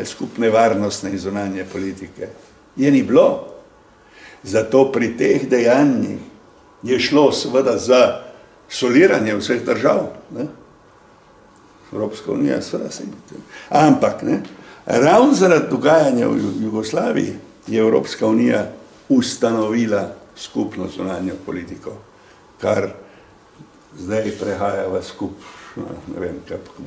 Speaker 1: skupne varnostne in zunanje politike. Je ni bilo. Zato pri teh dejanjih je šlo seveda za soliranje vseh držav. Ne? Evropska unija seveda se je. Ampak, ne, ravno zaradi dogajanja v Jugoslaviji je Evropska unija ustanovila skupno zunanjo politiko, kar zdaj prehaja v ne vem,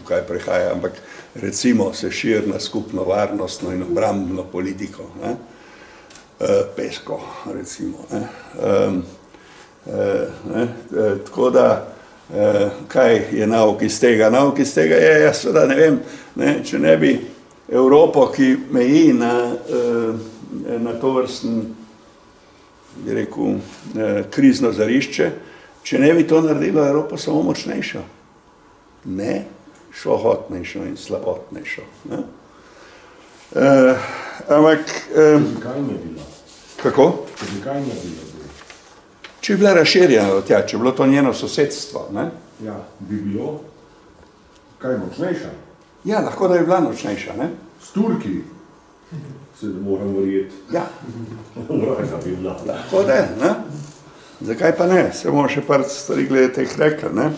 Speaker 1: kaj prehaja, ampak recimo se širi na skupno varnostno in obrambno politiko. Ne? PESCO, recimo. Tako da, kaj je nauk iz tega? Nauk iz tega je, jaz seveda ne vem, ne, če ne bi Evropo, ki meji na to vrsten, bi rekel, krizno žarišče, če ne bi to naredilo Evropo samo močnejšo. Ne, šlohotnejšo in slabotnejšo. Ne? Ampak...
Speaker 3: Kaj ne bilo?
Speaker 1: Kako?
Speaker 3: Kaj ne bilo?
Speaker 1: Če bi bila razširjena do tja, če bi bilo to njeno sosedstvo, ne?
Speaker 3: Ja, bi bilo. Kaj močnejša?
Speaker 1: Ja, lahko da bi bila močnejša, ne?
Speaker 3: S Turki se moram verjeti.
Speaker 1: Ja.
Speaker 3: Vraga bi bila.
Speaker 1: Lahko da, ne? Zakaj pa ne? Se bomo še par stvari glede teh rekli, ne?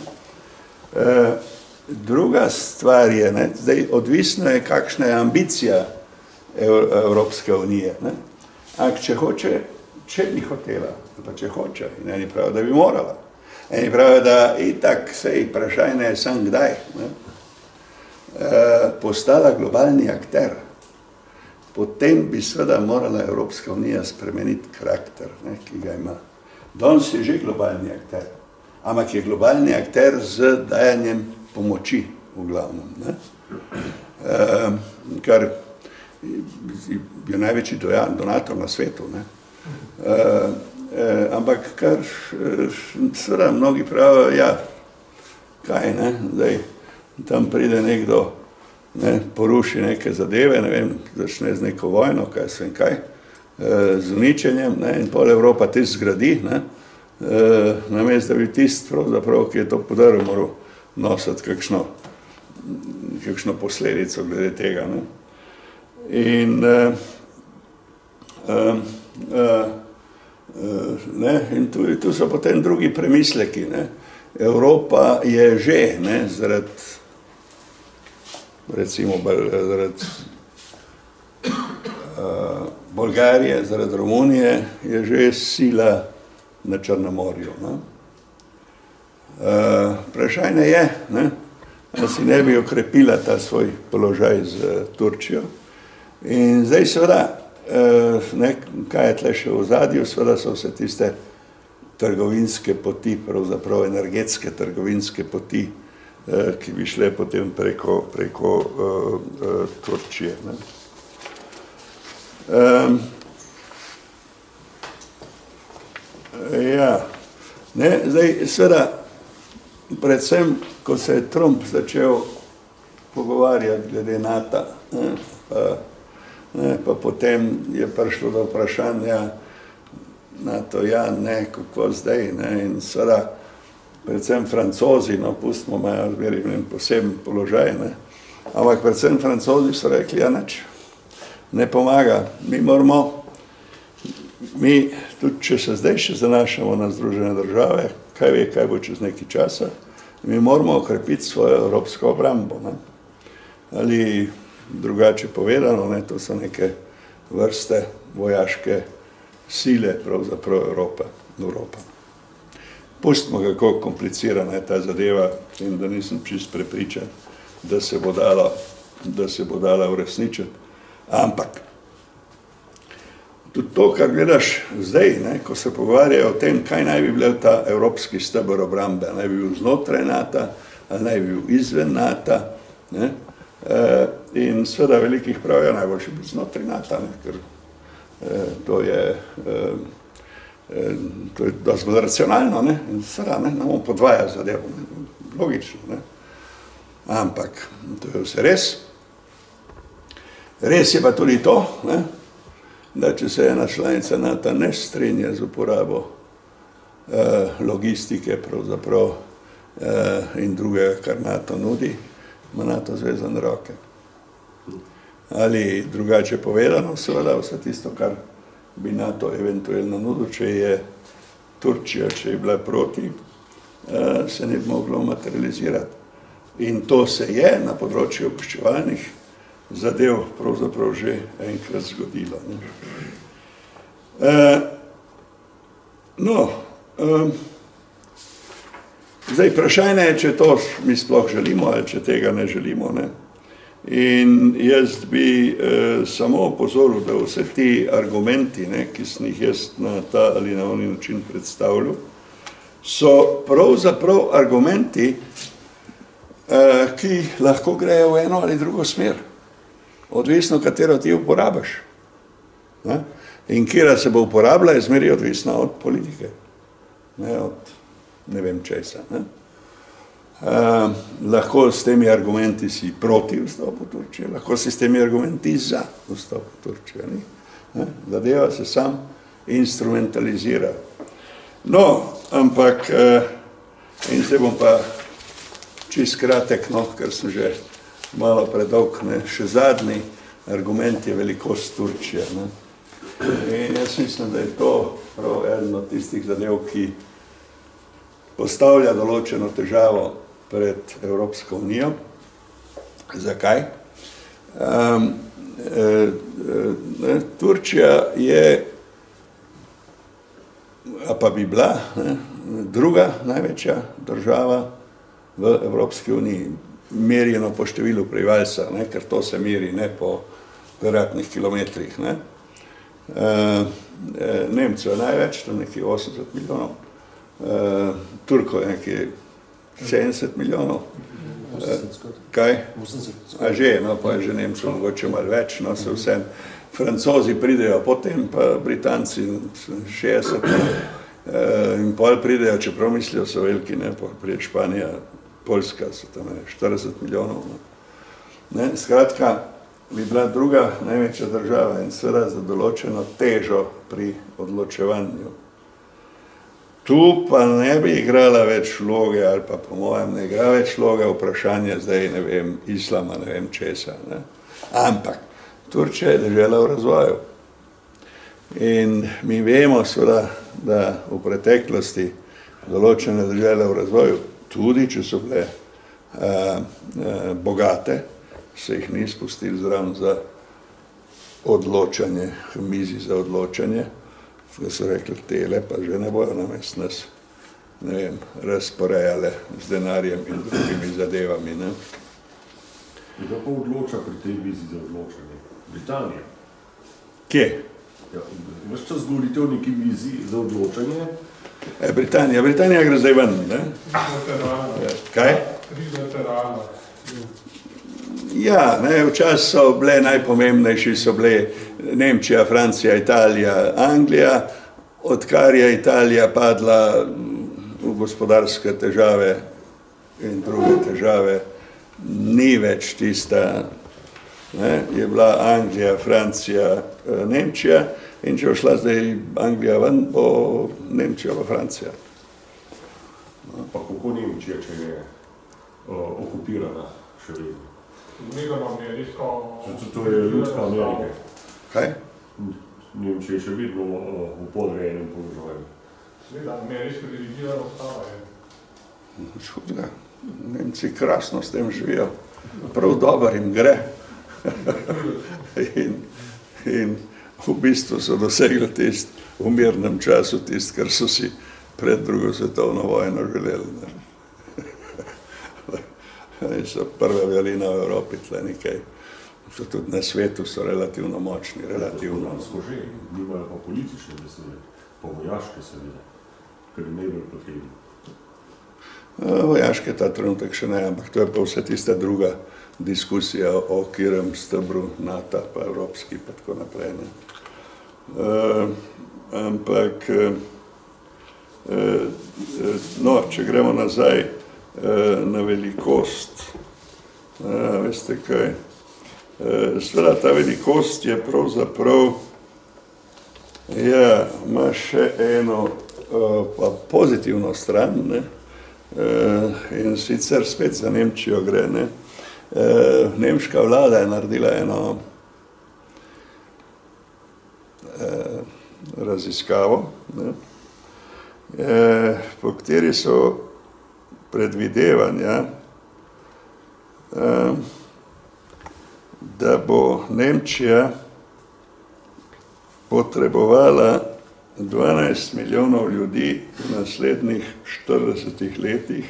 Speaker 1: Druga stvar je, ne? Zdaj odvisno je, kakšna je ambicija Evropske unije, ne? Ampak če bi hotela, pa če hoče, in eni pravijo, da bi morala. Eni pravijo, da itak sej vprašanje je sam kdaj, ne? Postala globalni akter, potem bi seveda morala Evropska unija spremeniti karakter, ne, ki ga ima. Danes je že globalni akter, ampak je globalni akter z dajanjem pomoči v glavnem, ne? Kar je največji donator na svetu, ne? Ampak kar seveda mnogi pravijo, ja, kaj, ne, zdaj tam pride nekdo, ne, poruši neke zadeve, ne vem, začne z neko vojno, kaj se in kaj, z uničenjem, ne, in pol Evropa tist zgradi, ne, namesto da bi tist pravzaprav, ki je to podaril, moral nositi kakšno posledico glede tega, ne. In tu so potem drugi premisleki, ne. Evropa je že, ne, zaradi recimo zaradi Bolgarije, zaradi Romunije je že sila na Črnomorju, ne. Vprašanje je, ne, da si ne bi okrepila ta svoj položaj z Turčijo. In zdaj seveda, kaj je tle še v ozadju, seveda so vse tiste trgovinske poti, pravzaprav energetske trgovinske poti, ki bi šle potem preko Turčije. Ne. Ja, ne, zdaj seveda, predvsem, ko se je Trump začel pogovarjati glede NATO, pa potem je prišlo do vprašanja NATO, ja, ne, kako zdaj, ne, in seveda, predvsem Francozi, no, pustimo, imajo poseben položaj, ne, ampak predvsem Francozi so rekli, ja, nič, ne pomaga, mi, tudi če se zdaj še zanašamo na Združene države, kaj ve, kaj bo čez nekaj časa, mi moramo okrepiti svojo evropsko obrambo, ne, ali drugače povedano, ne, to so neke vrste vojaške sile, pravzaprav Evropa. Pustimo, kako komplicirana je ta zadeva in da nisem čist prepričan, da se bo dala uresničiti. Ampak, tudi to, kar gledaš zdaj, ne, ko se pogovarjajo o tem, kaj naj bi bil ta evropski steber obrambe, naj bi bil znotraj NATO, ali naj bi bil izven NATO, ne, in seveda velikih pravijo, najboljše biti znotraj NATO, ne, ker to je dosti bolj racionalno, ne, in seveda, ne bomo podvajali zadevo, ne, logično, ne, ampak to je vse res, Res je pa tudi to, ne, da če se ena članica NATO ne strinja z uporabo logistike pravzaprav in drugega, kar NATO nudi, ima NATO zvezane roke. Ali drugače povedano, seveda vse tisto, kar bi NATO eventualno nudil, če je Turčija, če je bila proti, se ne bi moglo materializirati. In to se je na področju obveščevalnih zadev pravzaprav že enkrat zgodilo. Zdaj, vprašanje je, če to mi sploh želimo ali če tega ne želimo. Ne? In jaz bi samo opozoril, da vse ti argumenti, ne, ki sem jih jaz na ta ali na oni način predstavljal, so pravzaprav argumenti, ki lahko grejo v eno ali drugo smer. Odvisno, katero ti uporabiš. Ne? In kjera se bo uporabila, je zmeri odvisna od politike. Ne, od ne vem česa. Ne? Lahko s temi argumenti si proti vstopu Turčije, lahko si s temi argumenti za vstop Turčije. Ne? Zadeva se sam instrumentalizira. No, ampak, in zdaj bom pa čist kratek, no, ker sem že malo predolg, ne, še zadnji argument je velikost Turčije. Ne. In jaz mislim, da je to prav eden od tistih zadev, ki postavlja določeno težavo pred Evropsko unijo. Zakaj? Turčija je, a pa bi bila, ne, druga največja država v Evropski uniji, merjeno po številu prebivalstva, ne, ker to se meri ne po kvadratnih kilometrih. Ne. Nemcev je največ, tam nekje 80 milijonov, Turkov je nekje 70 milijonov. Kaj? A že, no, pa je že Nemcev mogoče malo več, no, se vsem. Francozi pridejo potem, pa Britanci 60, in pol pridejo, čeprav mislijo, so veliki, ne, pa prije Španija, Poljska so tam 40 milijonov. Ne. Skratka, bi bila druga največja država in seveda za določeno težo pri odločevanju. Tu pa ne bi igrala več vloge, ali pa po mojem ne igra več vloge vprašanja zdaj, ne vem, islama, ne vem česa. Ne. Ampak Turčija je dežela v razvoju. In mi vemo seveda, da v preteklosti določene dežele v razvoju, tudi če so bile bogate, se jih ni spustili zraven za odločanje, mizi za odločanje, da so rekli, tele pa že ne bojo namest nas, ne vem, razporejale z denarjem in drugimi zadevami. Ne.
Speaker 3: Kdo pa odloča pri tej mizi za odločanje? Britanija.
Speaker 1: Kje?
Speaker 3: Ja, ves čas govorite o neki mizi za odločanje?
Speaker 1: Britanija gre zdaj ven, ne? Kaj?
Speaker 4: Trilateralna.
Speaker 1: Ja, ne, včasih so bile najpomembnejši, so bile Nemčija, Francija, Italija, Anglija, odkar je Italija padla v gospodarske težave in druge težave, ni več tista, ne, je bila Anglija, Francija, Nemčija, in če bo šla zdaj Anglija ven, bo Nemčija pa Francija.
Speaker 3: Pa kako Nemčija, če je okupirana še vedno?
Speaker 4: Gledano ameriško...
Speaker 3: To je ljudska Amerike.
Speaker 1: Kaj?
Speaker 3: Nemčija je še vedno v podrejenem položaju.
Speaker 4: Gledano ameriško dirigirano stava je.
Speaker 1: Čudga. Nemci krasno s tem živijo. Prav dober jim gre. In v bistvu so dosegli v mirnem času tisto, kar so si pred drugo svetovno vojno želeli. So prva violina v Evropi, tle nekaj. So tudi na svetu so relativno močni, relativno.
Speaker 3: Skoži, nimajo pa politične besede, pa vojaške seveda, ker je najbolj potrebno.
Speaker 1: Vojaške ta trenutek še ne, ampak to je pa vse tista druga diskusija o katerem stebru NATO, pa evropski, pa tako naprej. Ampak, no, če gremo nazaj na velikost, veste kaj, Seveda ta velikost je pravzaprav, ja, ima še eno pa pozitivno stran, ne? In sicer spet za Nemčijo gre, ne? Nemška vlada je naredila eno raziskavo, ne? Po kateri so predvidevanja, da bo Nemčija potrebovala 12 milijonov ljudi v naslednjih 40 letih,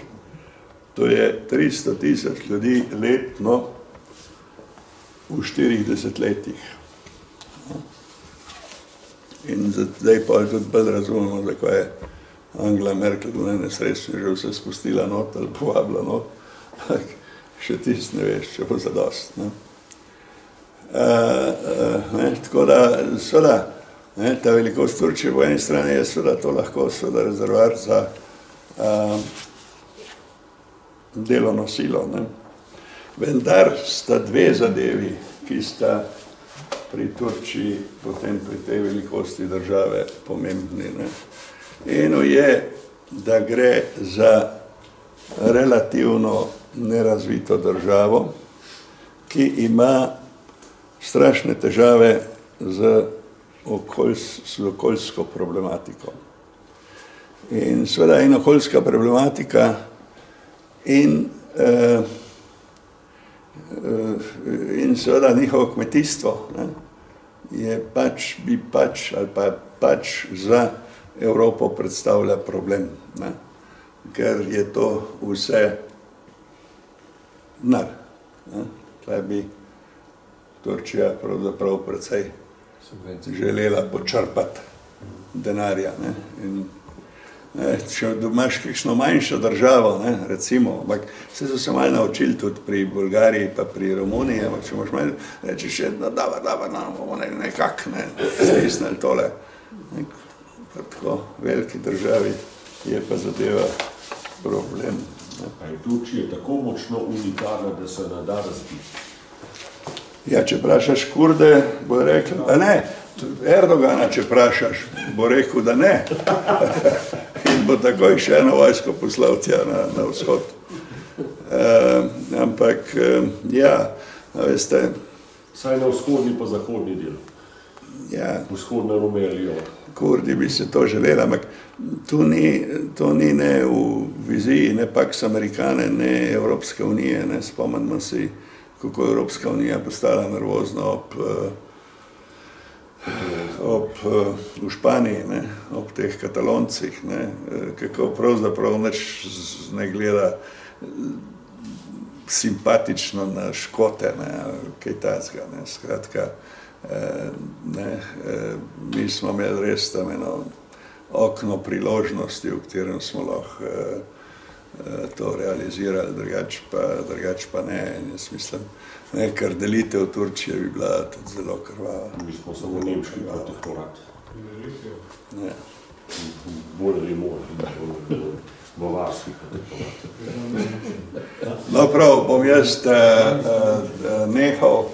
Speaker 1: to je 300 tisoč ljudi letno v 40 letih. In zdaj pa tudi bolj razumemo, zakaj je Angela Merkel v nesrečno že vse spustila not ali povabila not, še tisti ne veš, če bo zadost. Tako da, seveda, ta velikost Turčije po eni strani je seveda to lahko seveda rezervoar za delovno silo. Vendar sta dve zadevi, ki sta pri Turčiji, potem pri tej velikosti države pomembni. Eno je, da gre za relativno nerazvito državo, ki ima strašne težave z okoljsko problematiko. In seveda in okoljska problematika in seveda njihovo kmetijstvo je pač za Evropo predstavlja problem, ker je to vse denar. Tukaj bi Turčija pravzaprav precej želela počrpati denarja. Če imaš kakšno manjšo državo, recimo, ampak se so se malo naučili tudi pri Bolgariji pa pri Romuniji, ampak če moš malo rečeš, da bomo nekako stisnili tole. V tako veliki državi je pa zadeva problem.
Speaker 3: A je Turčija tako močno unitarna, da se ne da razbiti?
Speaker 1: Ja, če vprašaš Kurde, bo rekel, a ne, Erdogana, če vprašaš, bo rekel, da ne. In bo takoj še eno vojsko poslal tja na vzhod. Ampak, ja, veste...
Speaker 3: Saj na vzhodni pa zahodni del.
Speaker 1: Ja.
Speaker 3: Vzhodna Romelijo.
Speaker 1: Kurdi bi se to želeli, ampak to ni ne v viziji, ne Pax Americane, ne Evropske unije, ne spomnimo si, kako je Evropska unija postala nervozna v Španiji, ob teh Kataloncih, kako pravzaprav nič ne gleda simpatično na Škote, kaj tazga. Skratka, mi smo imeli res tam eno okno priložnosti, v katerem smo lahko to realizirali, drugače pa ne. Jaz mislim, ker delitev Turčije bi bila tudi zelo krvava.
Speaker 3: Mi smo samo nemški protektorat.
Speaker 1: Ne.
Speaker 3: Bolj ali bolj, bavarski protektorat.
Speaker 1: No prav, bom jaz nehal,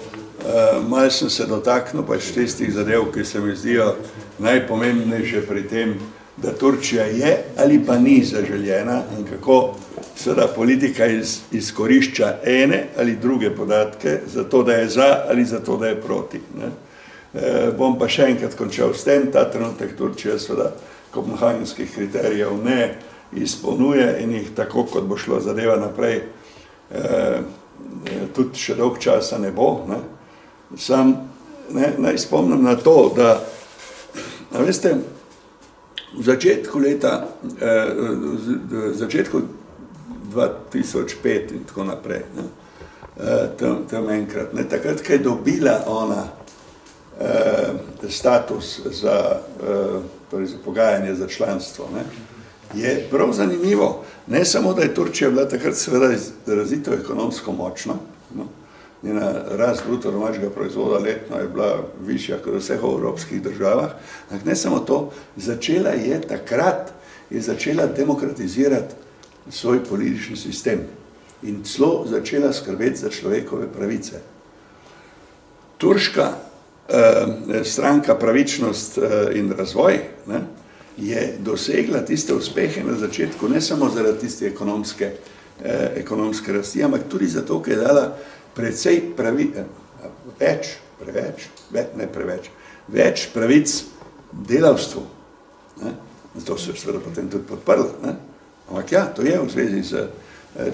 Speaker 1: malo sem se dotaknil pač tistih zadev, ki se mi zdijo najpomembnejše pri tem, da Turčija je ali pa ni zaželjena in kako seveda politika izkorišča ene ali druge podatke, zato da je za ali zato da je proti. Bom pa še enkrat končal s tem, ta trenutek Turčija seveda kopenhagenskih kriterijev ne izpolnjuje in jih tako, kot bo šlo zadeva naprej, tudi še dolg časa ne bo. Sam naj spomnim na to, da, veste, v začetku leta, v začetku 2005 in tako naprej, tam enkrat, takrat, ko je dobila ona status za pogajanje za članstvo, je prav zanimivo, ne samo, da je Turčija bila takrat seveda izrazito ekonomsko močna, njena rast bruto domačega proizvoda letno je bila višja kot v vseh evropskih državah, ampak ne samo to, takrat je začela demokratizirati svoj politični sistem in celo začela skrbeti za človekove pravice. turška stranka Pravičnost in razvoj, ne, je dosegla tiste uspehe na začetku, ne samo zaradi tiste ekonomske rasti, ampak tudi zato, ker je dala precej več pravic delavstvu. Ne. Zato so jo seveda potem tudi podprli. Ne. Ampak ja, to je v zvezi z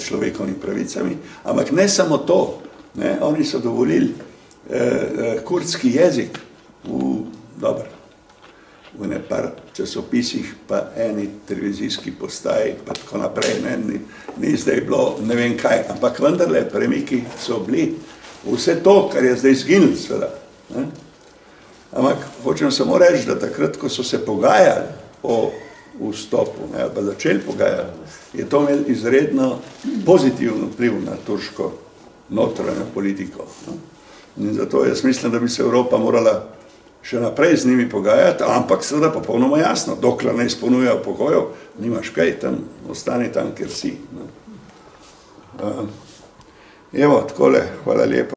Speaker 1: človekovimi pravicami. Ampak ne samo to, ne, oni so dovolili kurdski jezik v nepar časopisih, pa eni televizijski postaji, pa tako naprej, ne, ni zdaj bilo ne vem kaj, ampak vendarle premiki so bili. Vse to, kar je zdaj zginilo, seveda. Ne. Ampak hočem samo reči, da takrat, ko so se pogajali o vstopu, ne, ali pa začeli pogajati, je to imel izredno pozitivno vpliv na turško notranjo politiko. Ne. In zato jaz mislim, da bi se Evropa morala še naprej z njimi pogajati, ampak seveda popolnoma jasno, dokler ne izpolnjujejo pogojev, nimaš kaj, tam ostani tam, kjer si. Evo, takole, hvala lepa.